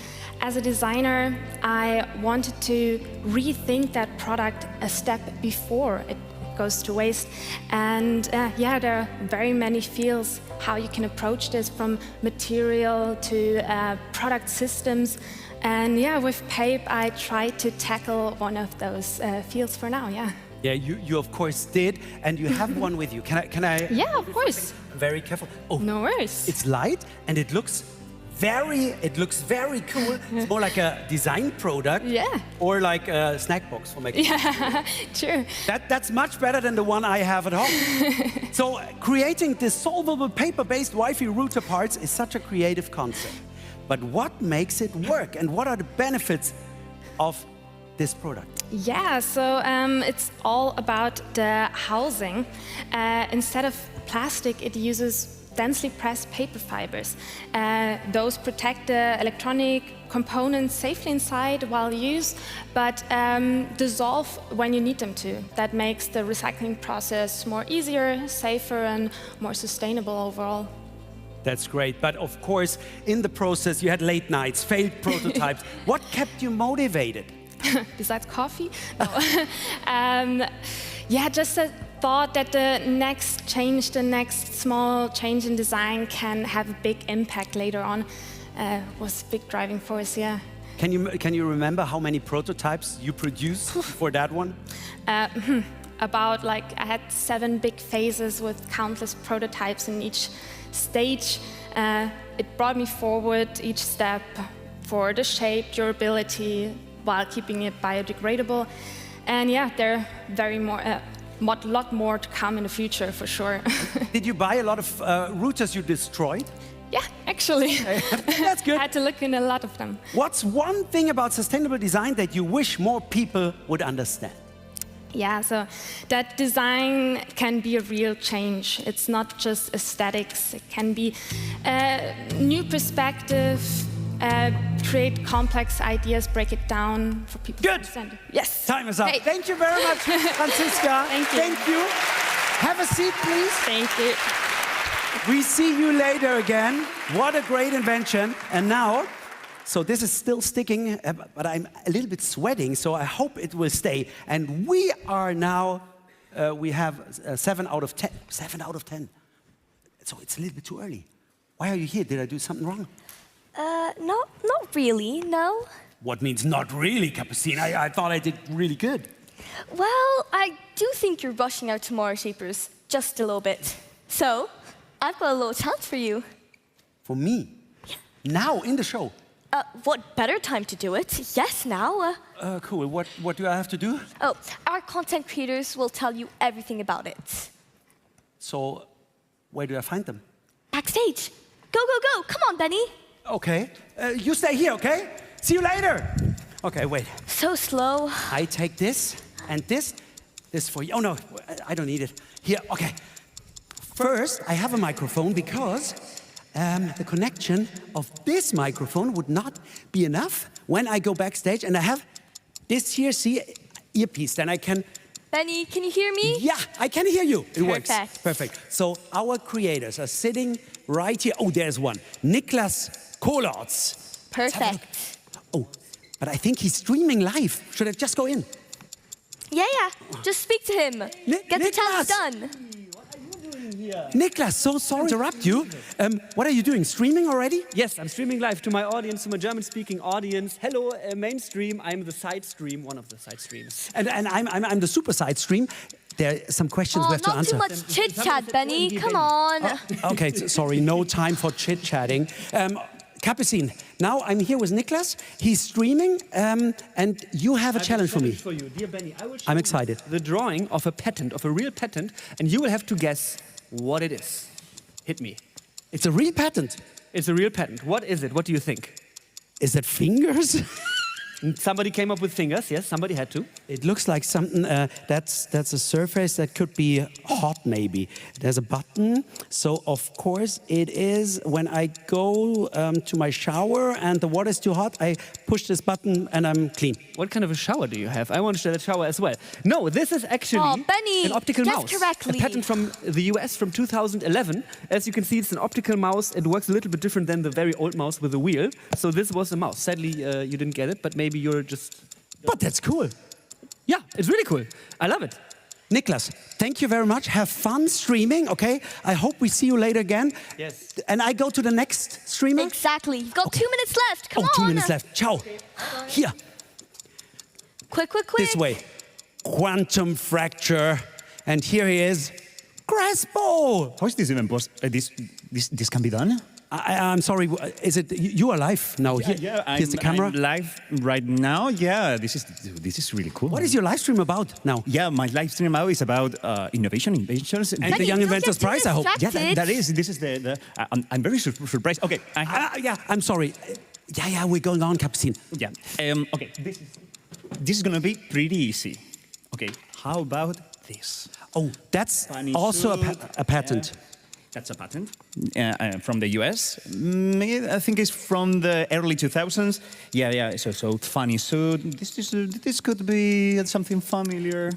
as a designer, I wanted to rethink that product a step before it goes to waste. And yeah, there are very many fields how you can approach this, from material to product systems. And yeah, with PAPE, I tried to tackle one of those fields for now, yeah. Yeah, you of course did, and you have one with you. Can I? Yeah, of course. Very careful. Oh, no worries. It's light, and it looks very cool. It's more like a design product. Yeah. Or like a snack box for making. Yeah, true. That's much better than the one I have at home. So creating dissolvable paper-based Wi-Fi router parts is such a creative concept. But what makes it work, and what are the benefits of this product? Yeah, so it's all about the housing. Instead of plastic, it uses densely pressed paper fibers. Those protect the electronic components safely inside while used, but dissolve when you need them to. That makes the recycling process more easier, safer, and more sustainable overall. That's great, but of course, in the process, you had late nights, failed prototypes. What kept you motivated? Besides coffee? No. Yeah, just a thought that the next small change in design can have a big impact later on was a big driving force, yeah. Can you remember how many prototypes you produced for that one? About, like, I had 7 big phases with countless prototypes in each stage. It brought me forward each step for the shape, durability, while keeping it biodegradable. And yeah, there are lot more to come in the future, for sure. Did you buy a lot of routers you destroyed? Yeah, actually. That's good. I had to look in a lot of them. What's one thing about sustainable design that you wish more people would understand? Yeah, so that design can be a real change. It's not just aesthetics. It can be a new perspective, create complex ideas, break it down for people to understand. Yes. Time is up. Hey. Thank you very much, Franziska. Thank you. Thank you. Have a seat, please. Thank you. We see you later again. What a great invention. And now, so this is still sticking, but I'm a little bit sweating, so I hope it will stay. And we are now, we have 7 out of 10. 7 out of 10. So it's a little bit too early. Why are you here? Did I do something wrong? No, not really, no. What means not really, Capucine? I thought I did really good. Well, I do think you're rushing out tomorrow, Shapers, just a little bit. So, I've got a little challenge for you. For me? Now, in the show? What better time to do it? Yes, now. Cool. What do I have to do? Oh, our content creators will tell you everything about it. So, where do I find them? Backstage. Go, go, go. Come on, Benny. Okay. You stay here, okay? See you later. Okay, wait. So slow. I take this and this. This for you. Oh, no, I don't need it. Here, okay. First, I have a microphone because the connection of this microphone would not be enough when I go backstage, and I have this here, see, earpiece, then I can... Benny, can you hear me? Yeah, I can hear you. It works. Perfect. Perfect. So our creators are sitting right here. Oh, there's one. Niklas Kolarts. Perfect. Oh, but I think he's streaming live. Should I just go in? Yeah. Just speak to him. Get the task done. Niklas, so sorry to interrupt you. What are you doing? Streaming already? Yes, I'm streaming live to my audience, to my German-speaking audience. Hello, mainstream. I'm the side stream, one of the side streams. And I'm the super side stream. There are some questions we have to answer. Not too much chit-chat, Benny. Come on. Okay, sorry, no time for chit-chatting. Capucine, now I'm here with Niklas. He's streaming, and you have a challenge for me. For you, dear Benny, I will show I'm excited. The drawing of a patent, of a real patent, and you will have to guess what it is. Hit me. It's a real patent. It's a real patent. What is it? What do you think? Is it fingers? Somebody came up with fingers, yes, somebody had to. It looks like something, that's a surface that could be hot maybe. There's a button, so of course it is when I go to my shower and the water is too hot, I push this button and I'm clean. What kind of a shower do you have? I want to shower as well. No, this is actually an optical mouse. Correctly. A patent from the US from 2011. As you can see, it's an optical mouse. It works a little bit different than the very old mouse with a wheel. So this was a mouse. Sadly, you didn't get it, but maybe you're just... But that's cool. Yeah, it's really cool. I love it. Niklas, thank you very much. Have fun streaming, okay? I hope we see you later again. Yes. And I go to the next streamer? Exactly. You've got 2 minutes left. Come on. 2 minutes left. Ciao. Here. Quick. This way. Quantum fracture. And here he is. Crespo. How is this even possible? This can be done? I'm sorry, is it, you are live now? Here's the camera. I'm live right now. Yeah, this is really cool. What is your live stream about now? Yeah, my live stream now is about innovation, inventions. And the Young Inventors Prize, I hope. Yeah, that is, this is I'm very surprised. Okay. Yeah, I'm sorry. Yeah, we're going on, Capucine. Yeah, okay, this is gonna be pretty easy. Okay, how about this? Oh, that's also a patent. Yeah. That's a patent from the US. I think it's from the early 2000s. Yeah. So funny suit. This could be something familiar.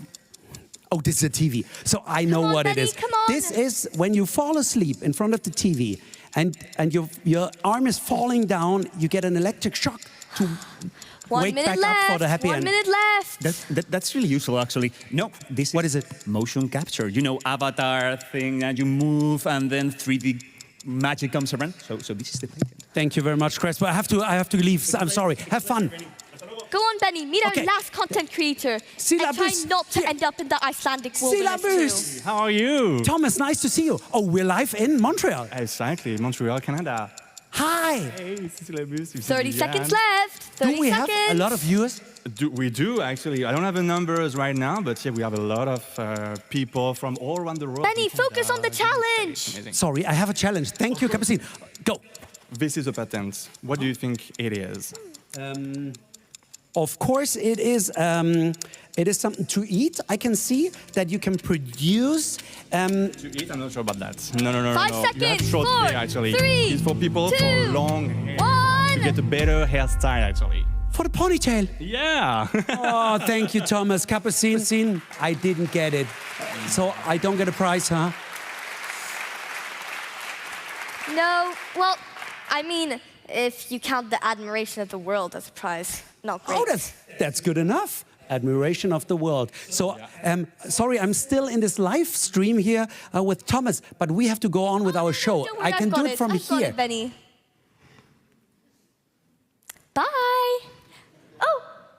Oh, this is a TV. So I know what it is. Come on. This is when you fall asleep in front of the TV and your arm is falling down, you get an electric shock to wake back up for the happy end. 1 minute left. That's really useful, actually. No, what is it? Motion capture. You know, avatar thing, and you move, and then 3D magic comes around. So this is the patent. Thank you very much, Crespo. I have to leave. I'm sorry. Have fun. Go on, Benny. Meet our last content creator. And try not to end up in the Icelandic wilderness too. How are you? Thomas, nice to see you. Oh, we're live in Montreal. Exactly, Montreal, Canada. Hi. Hey, 30 seconds left. 30 Do we have a lot of viewers? We do, actually. I don't have the numbers right now, but yeah, we have a lot of people from all around the world. Benny, focus on the challenge. Sorry, I have a challenge. Thank you, Capucine. Go. This is a patent. What do you think it is? Of course, it is something to eat. I can see that you can produce... To eat? I'm not sure about that. No. 5 seconds. You have short hair, actually. 3, it's for people 2, for long hair. 1. To get a better hairstyle, actually. For the ponytail? Yeah. Oh, thank you, Thomas. Capucine, I didn't get it. So I don't get a prize, huh? No, well, I mean, if you count the admiration of the world as a prize, not great. Oh, that's good enough. Admiration of the world. So, sorry, I'm still in this live stream here with Thomas, but we have to go on with our show. Don't worry, I can do it from I've here. got it, Benny. Bye.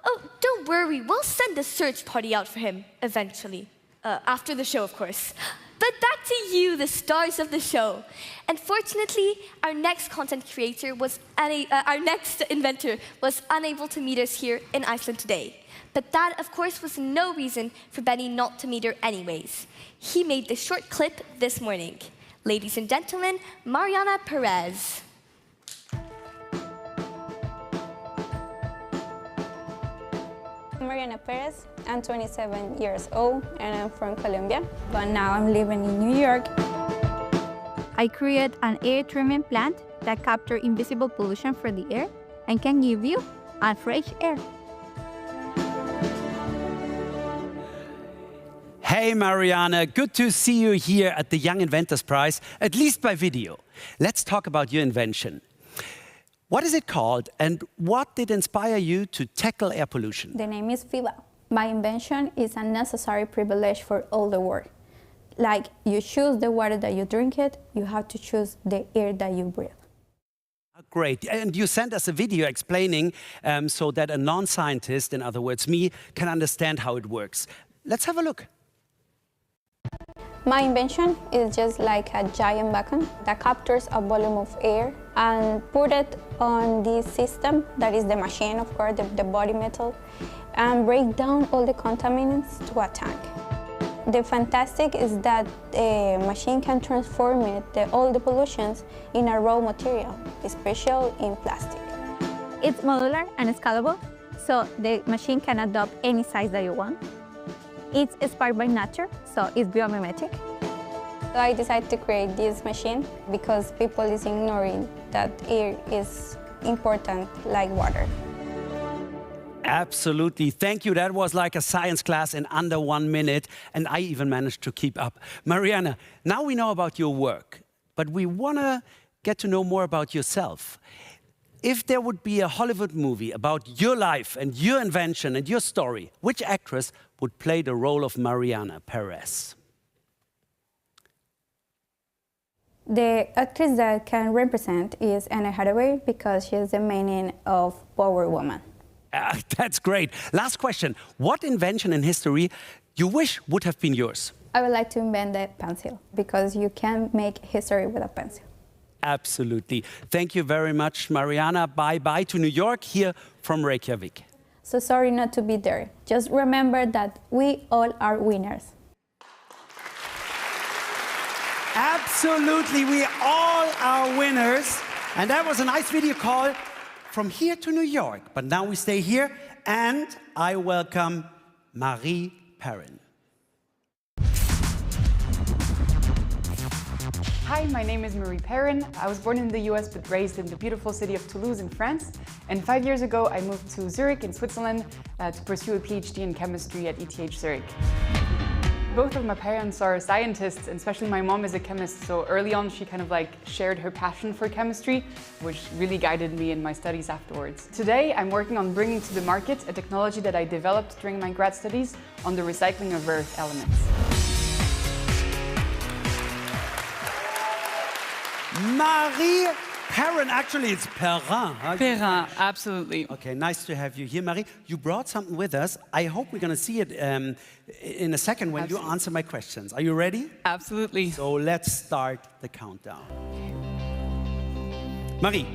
Oh, don't worry. We'll send a search party out for him eventually. After the show, of course. But back to you, the stars of the show. Unfortunately, our next content creator our next inventor was unable to meet us here in Iceland today. But that, of course, was no reason for Benny not to meet her anyways. He made this short clip this morning. Ladies and gentlemen, Mariana Perez. Mariana Perez. I'm 27 years old and I'm from Colombia, but now I'm living in New York. I create an air treatment plant that captures invisible pollution from the air and can give you a fresh air. Hey Mariana, good to see you here at the Young Inventors Prize, at least by video. Let's talk about your invention. What is it called and what did inspire you to tackle air pollution? The name is FIBA. My invention is a necessary privilege for all the world. Like you choose the water that you drink it, you have to choose the air that you breathe. Great, and you sent us a video explaining so that a non-scientist, in other words me, can understand how it works. Let's have a look. My invention is just like a giant vacuum that captures a volume of air and put it on this system, that is the machine, of course, the body metal, and break down all the contaminants to a tank. The fantastic is that the machine can transform all the pollutions in a raw material, especially in plastic. It's modular and scalable, so the machine can adopt any size that you want. It's inspired by nature, so it's biomimetic. So I decided to create this machine because people is ignoring that air is important like water. Absolutely. Thank you. That was like a science class in under 1 minute, and I even managed to keep up. Mariana, now we know about your work, but we want to get to know more about yourself. If there would be a Hollywood movie about your life and your invention and your story, which actress would play the role of Mariana Perez? The actress that can represent is Anne Hathaway because she is the meaning of Power Woman. That's great. Last question. What invention in history you wish would have been yours? I would like to invent the pencil because you can make history with a pencil. Absolutely. Thank you very much, Mariana. Bye-bye to New York, here from Reykjavik. So sorry not to be there. Just remember that we all are winners. Absolutely, we all are winners. And that was a nice video call from here to New York. But now we stay here, and I welcome Marie Perrin. Hi, my name is Marie Perrin. I was born in the US but raised in the beautiful city of Toulouse in France. And 5 years ago, I moved to Zurich in Switzerland to pursue a PhD in chemistry at ETH Zurich. Both of my parents are scientists, and especially my mom is a chemist, so early on she kind of like shared her passion for chemistry, which really guided me in my studies afterwards. Today I'm working on bringing to the market a technology that I developed during my grad studies on the recycling of rare earth elements. Marie Perrin, actually it's Perrin. Huh? Perrin, absolutely. Okay, nice to have you here, Marie. You brought something with us. I hope we're going to see it in a second when you answer my questions. Are you ready? Absolutely. So let's start the countdown. Marie,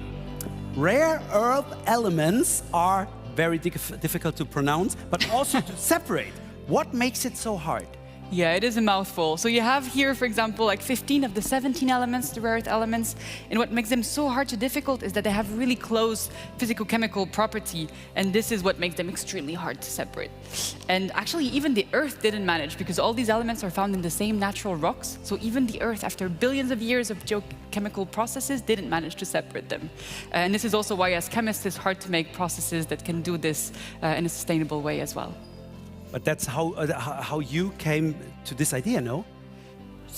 rare earth elements are very difficult to pronounce, but also to separate. What makes it so hard? Yeah, it is a mouthful. So you have here, for example, like 15 of the 17 elements, the rare earth elements. And what makes them so hard to difficult is that they have really close physical-chemical property. And this is what makes them extremely hard to separate. And actually, even the Earth didn't manage because all these elements are found in the same natural rocks. So even the Earth, after billions of years of geochemical processes, didn't manage to separate them. And this is also why, as chemists, it's hard to make processes that can do this in a sustainable way as well. But that's how you came to this idea, no?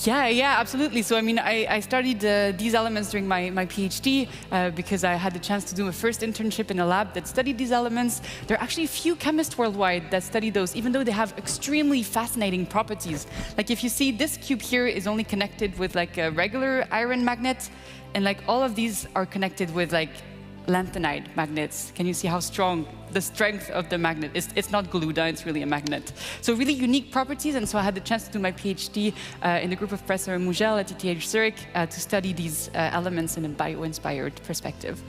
Yeah, absolutely. So I mean, I studied these elements during my PhD because I had the chance to do my first internship in a lab that studied these elements. There are actually few chemists worldwide that study those, even though they have extremely fascinating properties. Like if you see this cube here is only connected with like a regular iron magnet, and like all of these are connected with like lanthanide magnets. Can you see how strong the strength of the magnet is? It's not glue-down, it's really a magnet. So really unique properties, and so I had the chance to do my PhD in the group of Professor Mugel at ETH Zurich to study these elements in a bio-inspired perspective.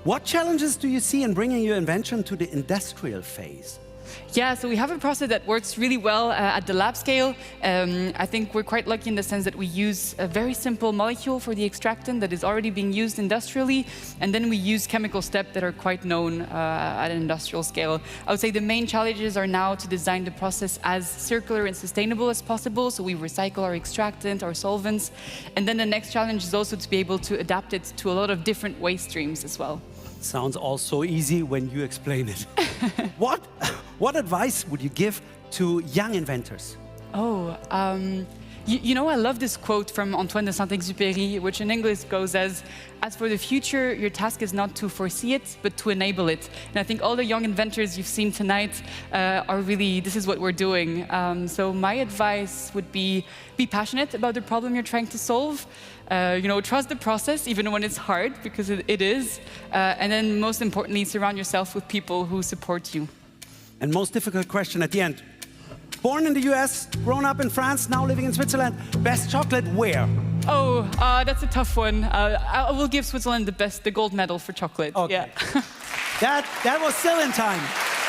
What challenges do you see in bringing your invention to the industrial phase? Yeah, so we have a process that works really well at the lab scale. I think we're quite lucky in the sense that we use a very simple molecule for the extractant that is already being used industrially, and then we use chemical steps that are quite known at an industrial scale. I would say the main challenges are now to design the process as circular and sustainable as possible, so we recycle our extractant, our solvents, and then the next challenge is also to be able to adapt it to a lot of different waste streams as well. Sounds all so easy when you explain it. What advice would you give to young inventors? You know, I love this quote from Antoine de Saint-Exupéry, which in English goes as for the future, your task is not to foresee it, but to enable it. And I think all the young inventors you've seen tonight are really, this is what we're doing. So my advice would be passionate about the problem you're trying to solve. You know, trust the process, even when it's hard, because it is. And then most importantly, surround yourself with people who support you. And most difficult question at the end. Born in the US, grown up in France, now living in Switzerland. Best chocolate where? That's a tough one. I will give Switzerland the gold medal for chocolate. Okay. Yeah. that was still in time.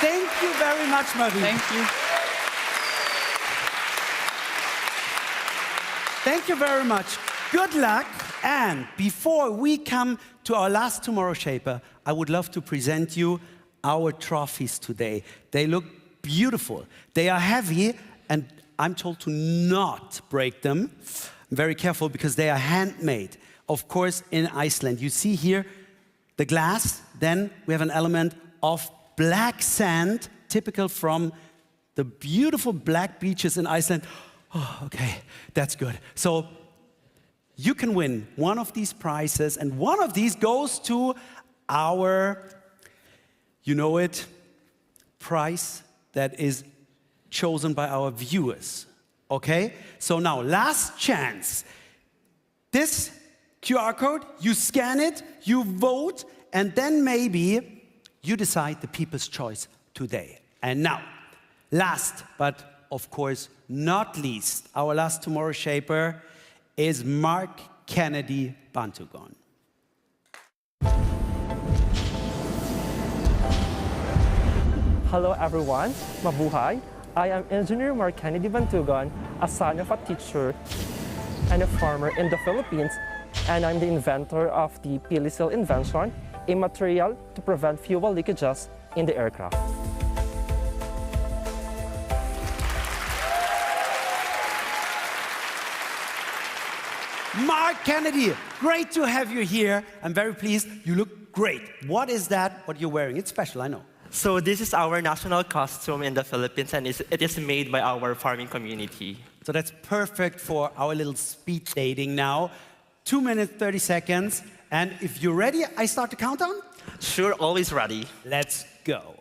Thank you very much, Marie. Thank you. Thank you very much. Good luck. And before we come to our last Tomorrow Shaper, I would love to present you our trophies today. They look beautiful. They are heavy, and I'm told to not break them. I'm very careful because they are handmade, of course, in Iceland. You see here the glass. Then we have an element of black sand, typical from the beautiful black beaches in Iceland. Oh, okay, that's good. So you can win one of these prizes, and one of these goes to our, you know it, prize that is chosen by our viewers. Okay? So now, last chance. This QR code, you scan it, you vote, and then maybe you decide the people's choice today. And now, last but of course not least, our last Tomorrow Shaper is Mark Kennedy Bantugon. Hello everyone, mabuhay. I am Engineer Mark Kennedy Bantugon, a son of a teacher and a farmer in the Philippines, and I'm the inventor of the Pilisil Invention, a material to prevent fuel leakages in the aircraft. Mark Kennedy, great to have you here. I'm very pleased. You look great. What is that, what you're wearing? It's special, I know. So this is our national costume in the Philippines, and it is made by our farming community. So that's perfect for our little speed dating now. 2 minutes, 30 seconds. And if you're ready, I start the countdown? Sure, always ready. Let's go.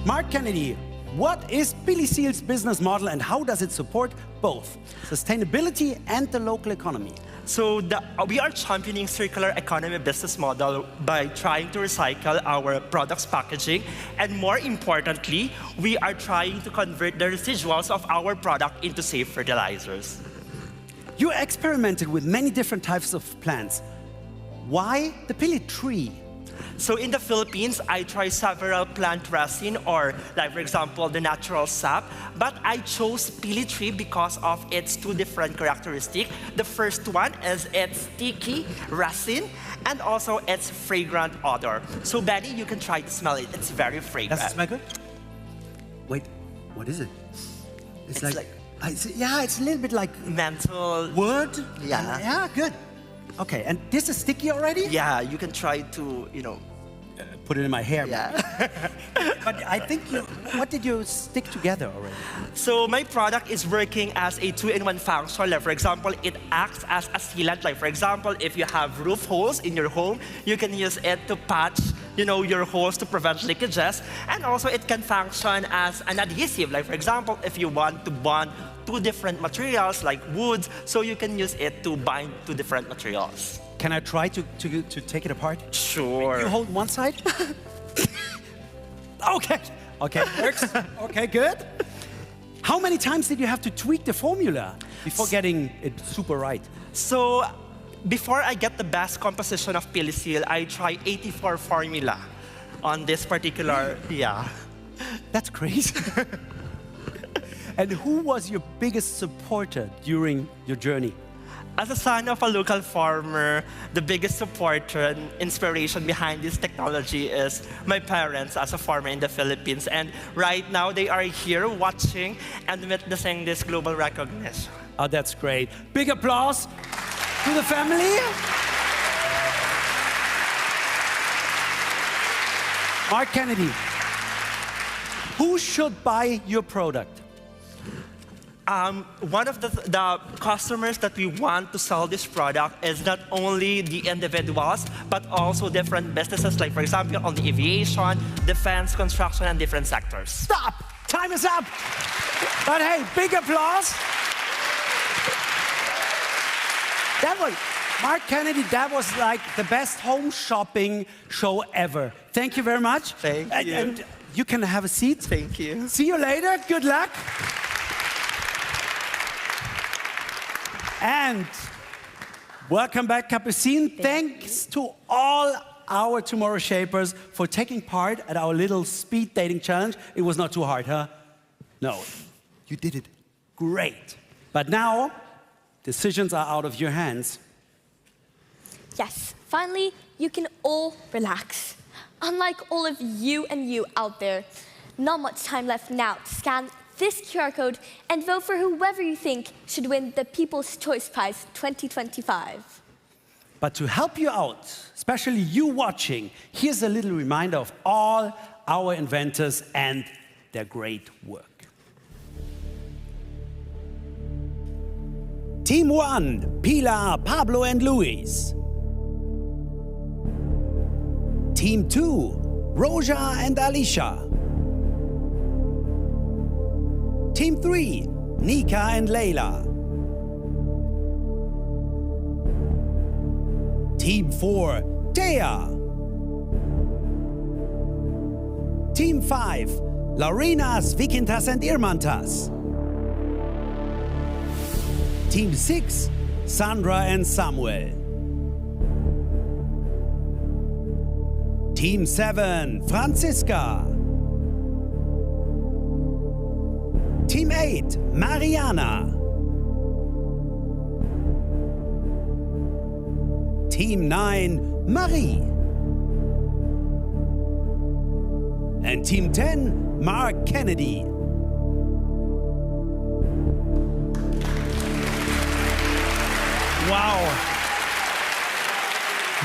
Mark Kennedy, what is Pilisil's business model and how does it support both sustainability and the local economy? So we are championing circular economy business model by trying to recycle our products packaging, and more importantly, we are trying to convert the residuals of our product into safe fertilizers. You experimented with many different types of plants. Why the pili tree? So in the Philippines, I tried several plant resin, or like for example, the natural sap, but I chose pili tree because of its two different characteristics. The first one is its sticky resin, and also its fragrant odor. So Betty, you can try to smell it. It's very fragrant. Does it smell good? Wait, what is it? It's like yeah, it's a little bit like menthol. Wood? Yeah. Yeah, good. Okay, and this is sticky already? Yeah, you can try to, put it in my hair. Yeah. But I think what did you stick together already? So my product is working as a 2-in-1 function. Like for example, it acts as a sealant. Like for example, if you have roof holes in your home, you can use it to patch, your holes to prevent leakages. And also it can function as an adhesive. Like for example, if you want to bond two different materials like wood, so you can use it to bind two different materials. Can I try to take it apart? Sure. You hold one side? Okay, works. Okay, good. How many times did you have to tweak the formula before getting it super right? So, before I get the best composition of Pilisil, I try 84 formula on this particular, That's crazy. And who was your biggest supporter during your journey? As a son of a local farmer, the biggest supporter and inspiration behind this technology is my parents as a farmer in the Philippines. And right now, they are here watching and witnessing this global recognition. Oh, that's great. Big applause to the family. Mark Kennedy, who should buy your product? One of the customers that we want to sell this product is not only the individuals, but also different businesses, like for example, on the aviation, defense, construction, and different sectors. Stop! Time is up! But hey, big applause. That was, Mark Kennedy, that was like the best home shopping show ever. Thank you very much. Thank you. And you can have a seat. Thank you. See you later. Good luck. And welcome back, Capucine. Thanks to all our Tomorrow Shapers for taking part at our little speed dating challenge. It was not too hard, huh? No, you did it great. But now decisions are out of your hands. Yes, finally, you can all relax. Unlike all of you and you out there, not much time left now to scan this QR code and vote for whoever you think should win the People's Choice Prize 2025. But to help you out, especially you watching, here's a little reminder of all our inventors and their great work. Team 1, Pilar, Pablo and Luis. Team 2, Roja and Alicia. Team 3, Nika and Leila. Team 4, Dea. Team 5, Laurinas, Vikintas and Irmantas. Team 6, Sandra and Samuel. Team 7, Franziska. Team 8, Mariana. Team 9, Marie. And Team 10, Mark Kennedy. Wow.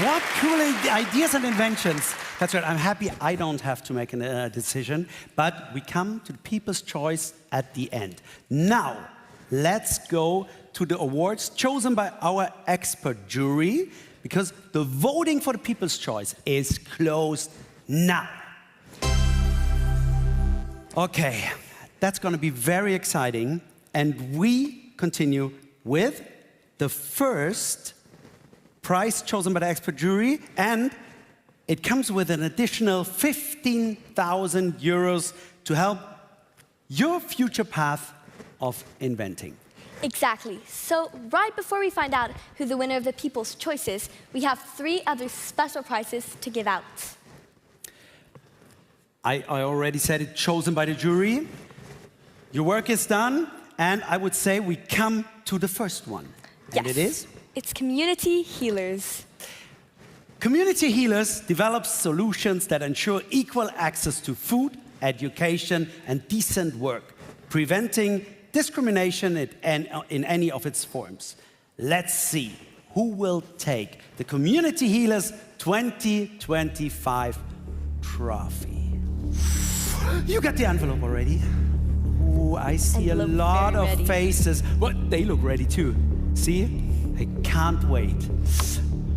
What cool ideas and inventions. That's right, I'm happy I don't have to make a decision, but we come to the People's Choice at the end. Now, let's go to the awards chosen by our expert jury, because the voting for the People's Choice is closed now. Okay, that's going to be very exciting, and we continue with the first prize chosen by the expert jury, and it comes with an additional 15,000 euros to help your future path of inventing. Exactly. So right before we find out who the winner of the People's Choice is, we have 3 other special prizes to give out. I already said it, chosen by the jury. Your work is done, and I would say we come to the first one. And Yes. it is? It's Community Healers. Community Healers develops solutions that ensure equal access to food, education, and decent work, preventing discrimination in any of its forms. Let's see who will take the Community Healers 2025 trophy. You got the envelope already? Ooh, I see a lot of faces. Well, they look ready too. See? I can't wait.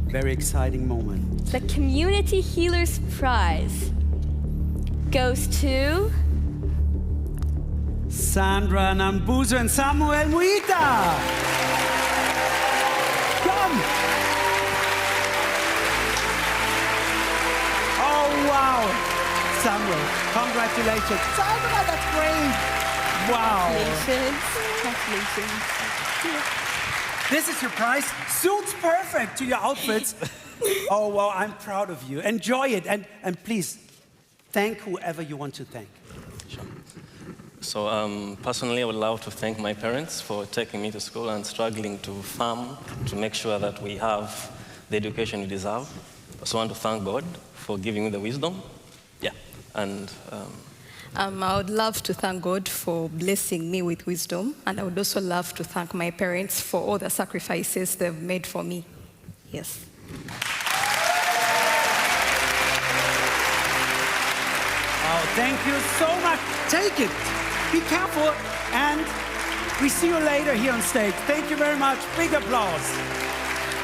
Very exciting moment. The Community Healers Prize goes to Sandra Nambuzo and Samuel Muita. Come! Oh, wow! Samuel, congratulations. Sandra, that's great! Wow! Congratulations. This is your prize. Suits perfect to your outfits. Oh, wow, I'm proud of you. Enjoy it, and please, thank whoever you want to thank. So personally, I would love to thank my parents for taking me to school and struggling to farm to make sure that we have the education we deserve. I also want to thank God for giving me the wisdom. Yeah, and I would love to thank God for blessing me with wisdom, and I would also love to thank my parents for all the sacrifices they've made for me. Yes. Oh, thank you so much. Take it. Be careful, and we see you later here on stage. Thank you very much. Big applause.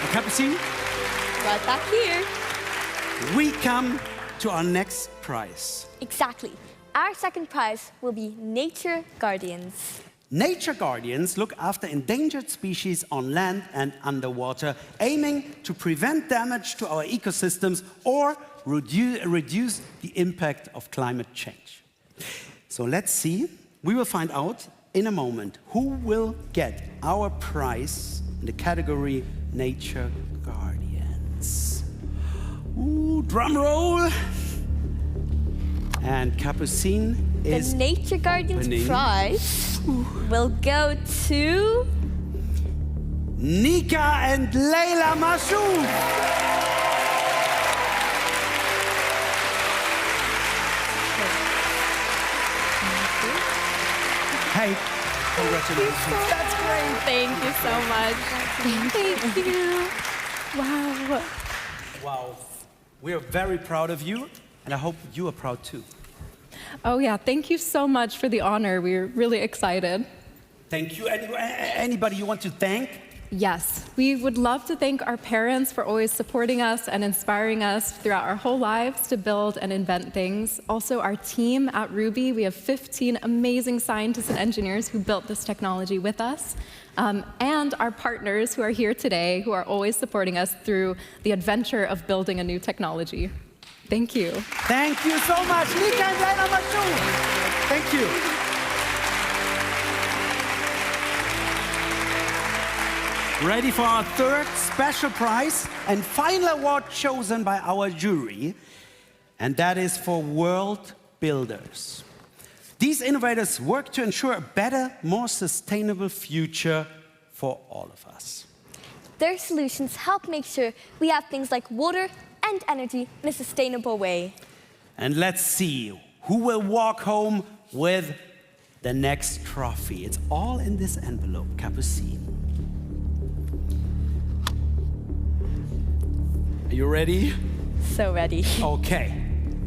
A cappuccino? Right back here. We come to our next prize. Exactly. Our second prize will be Nature Guardians. Nature Guardians look after endangered species on land and underwater, aiming to prevent damage to our ecosystems or reduce the impact of climate change. So let's see. We will find out in a moment who will get our prize in the category Nature Guardians. Ooh, drum roll. And Capucine is the Nature Guardians opening. Prize will go to Nika and Leila Mashouf. Hey, congratulations. That's great. Thank you so much. Thank you. Wow. Wow. We are very proud of you, and I hope you are proud too. Oh yeah, thank you so much for the honor. We're really excited. Thank you. Anybody you want to thank? Yes, we would love to thank our parents for always supporting us and inspiring us throughout our whole lives to build and invent things. Also, our team at Ruby, we have 15 amazing scientists and engineers who built this technology with us. And our partners who are here today, who are always supporting us through the adventure of building a new technology. Thank you. Thank you so much, Nika and Leila Mashouf. Thank you. Ready for our third special prize and final award chosen by our jury, and that is for World Builders. These innovators work to ensure a better, more sustainable future for all of us. Their solutions help make sure we have things like water and energy in a sustainable way. And let's see who will walk home with the next trophy. It's all in this envelope, Capucine. Are you ready? So ready. Okay.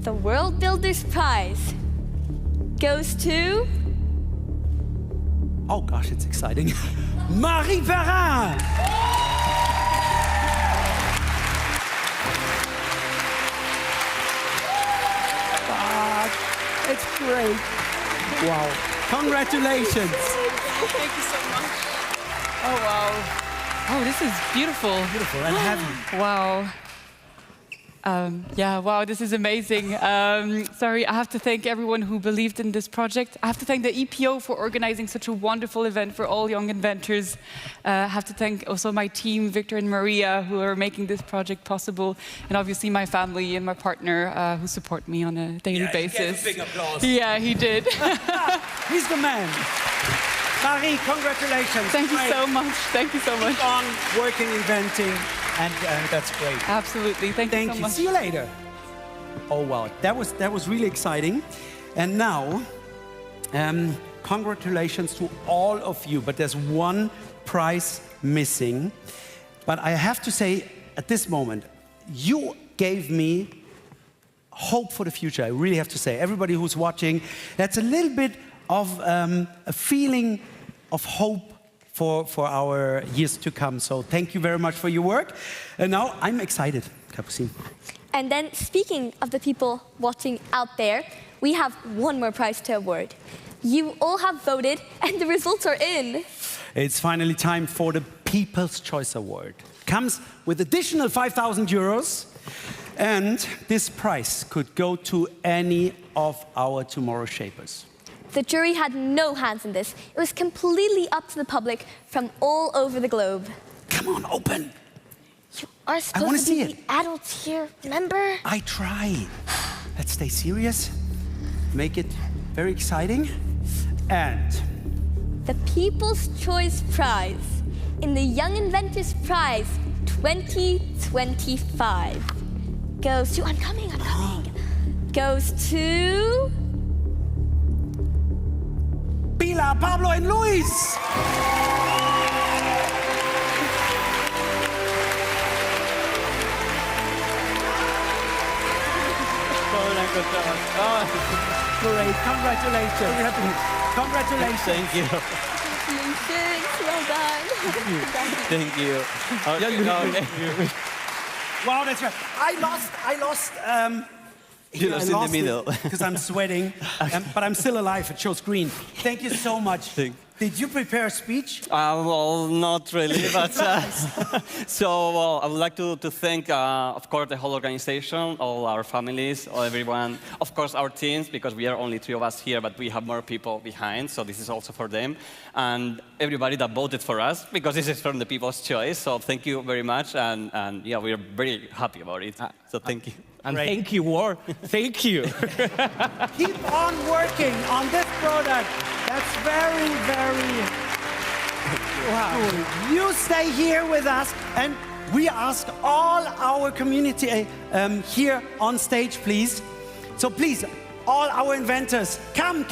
The World Builders Prize goes to... Oh gosh, it's exciting. Marie Perrin! It's great. Wow. Congratulations. Thank you so much. Oh, wow. Oh, this is beautiful. Beautiful and heavy. Wow. Yeah, wow, this is amazing. Sorry, I have to thank everyone who believed in this project. I have to thank the EPO for organizing such a wonderful event for all young inventors. I have to thank also my team, Victor and Maria, who are making this project possible. And obviously my family and my partner who support me on a daily basis. He gave a big applause. Yeah, he did. He's the man. Marie, congratulations. Thank you so much. Thank you so much. Keep on working, inventing, and that's great. Absolutely. Thank you so much. See you later. Oh, wow. That was really exciting. And now, congratulations to all of you. But there's one prize missing. But I have to say, at this moment, you gave me hope for the future. I really have to say. Everybody who's watching, that's a little bit of a feeling of hope for our years to come. So thank you very much for your work. And now I'm excited, Capucine. And then, speaking of the people watching out there, we have one more prize to award. You all have voted, and the results are in. It's finally time for the People's Choice Award. Comes with additional 5,000 euros. And this prize could go to any of our Tomorrow Shapers. The jury had no hands in this. It was completely up to the public from all over the globe. Come on, open. You are supposed to be the adults here, remember? I try. Let's stay serious. Make it very exciting. And the People's Choice Prize in the Young Inventors Prize 2025 goes to... I'm coming. Goes to... Pilar, Pablo, and Luis! Great, congratulations. Congratulations. Thank you. Well done. Thank you. Wow, that's right. I lost. You lost in the middle. Because I'm sweating, but I'm still alive. It shows green. Thank you so much. Did you prepare a speech? Well, not really, but I would like to thank, of course, the whole organization, all our families, all everyone, of course, our teams, because we are only 3 of us here, but we have more people behind, so this is also for them, and everybody that voted for us, because this is from the People's Choice. So thank you very much, and yeah, we are very happy about it. So thank you. And thank you, War. Thank you. Keep on working on this product. That's very, very Wow. You stay here with us, and we ask all our community here on stage, please. So please, all our inventors, come.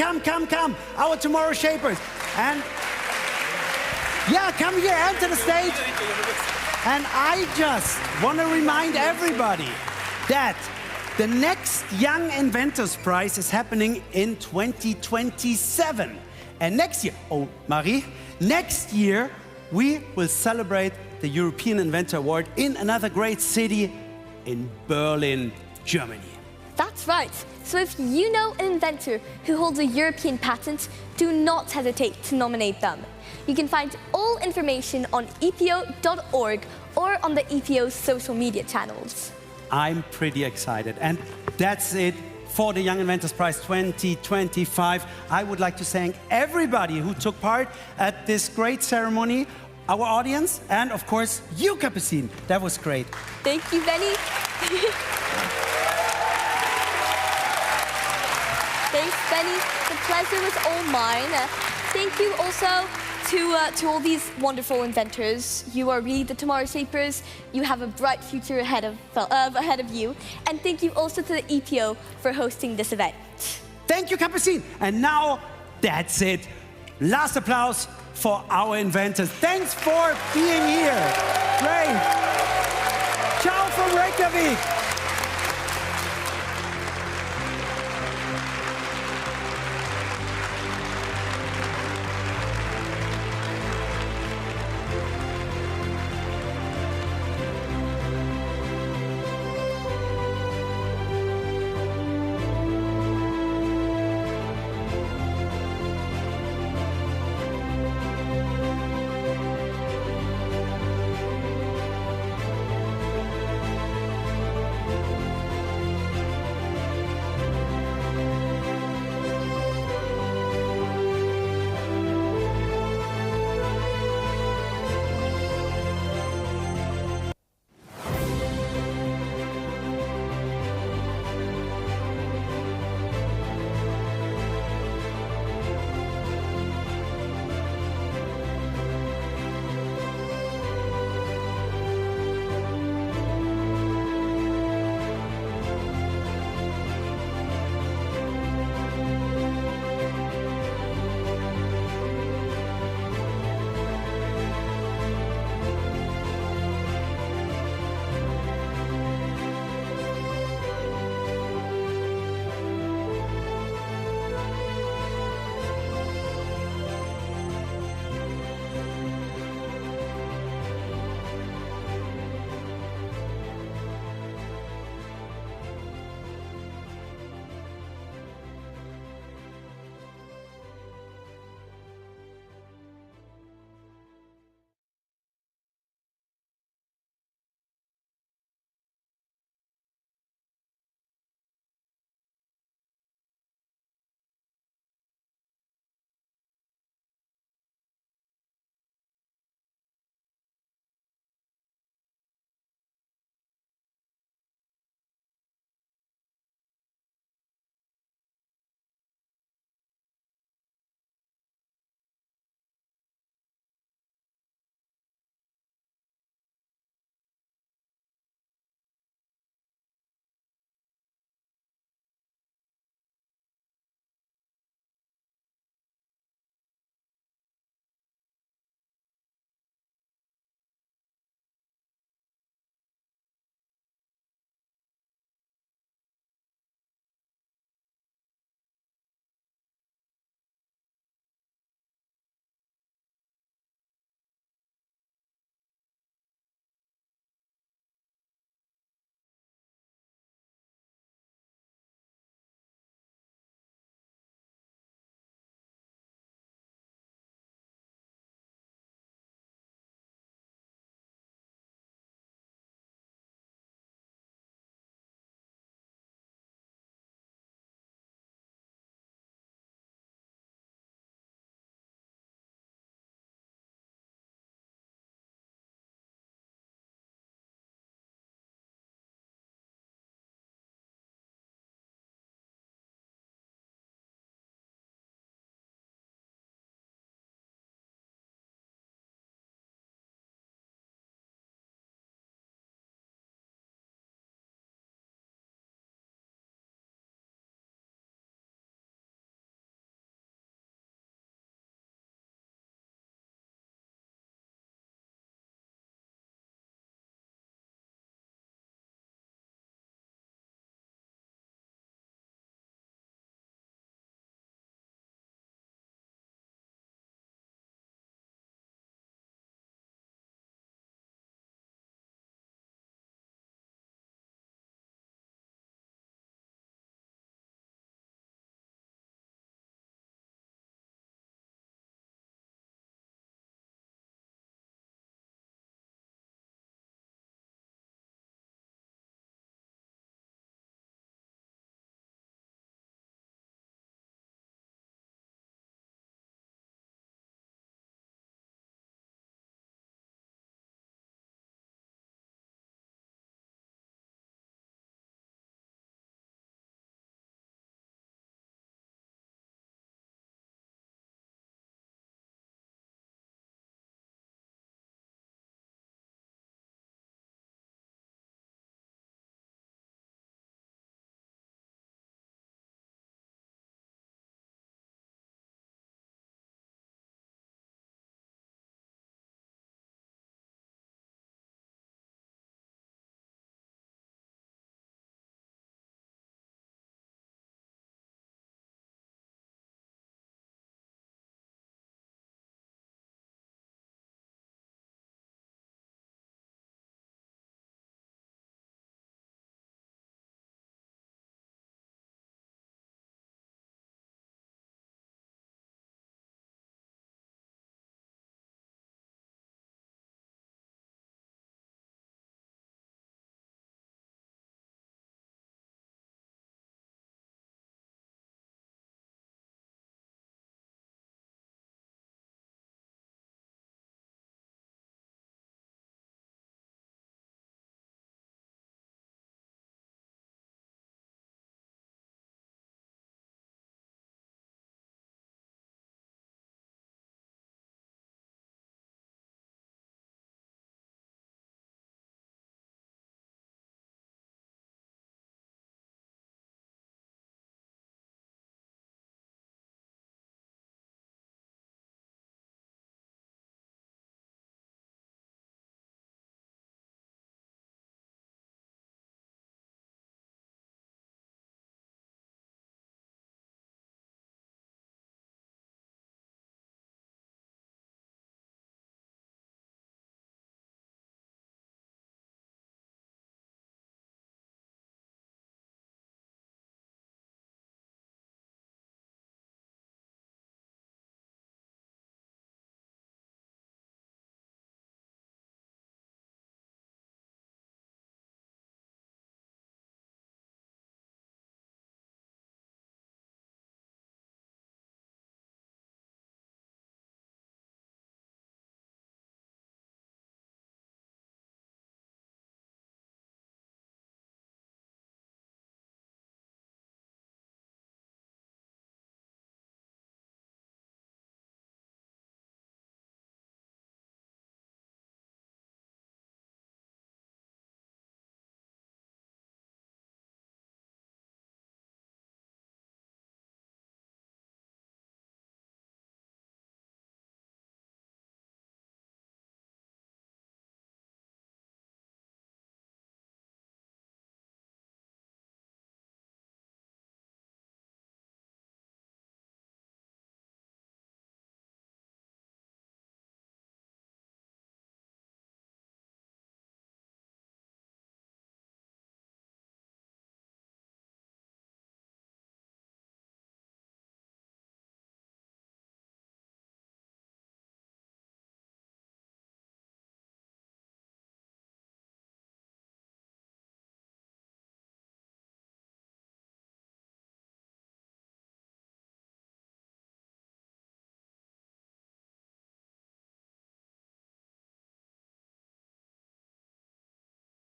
Our tomorrow shapers. And yeah, come here, enter the stage. And I just want to remind everybody that the next Young Inventors Prize is happening in 2027. And next year, oh, Marie, next year we will celebrate the European Inventor Award in another great city in Berlin, Germany. That's right. So if you know an inventor who holds a European patent, do not hesitate to nominate them. You can find all information on epo.org or on the EPO's social media channels. I'm pretty excited. And that's it for the Young Inventors Prize 2025. I would like to thank everybody who took part at this great ceremony, our audience, and of course, you, Capucine. That was great. Thank you, Benny. Thanks, Benny. The pleasure was all mine. Thank you also to all these wonderful inventors. You are really the tomorrow shapers. You have a bright future ahead of you. And thank you also to the EPO for hosting this event. Thank you, Capucine. And now, that's it. Last applause for our inventors. Thanks for being here. Great. Ciao from Reykjavik.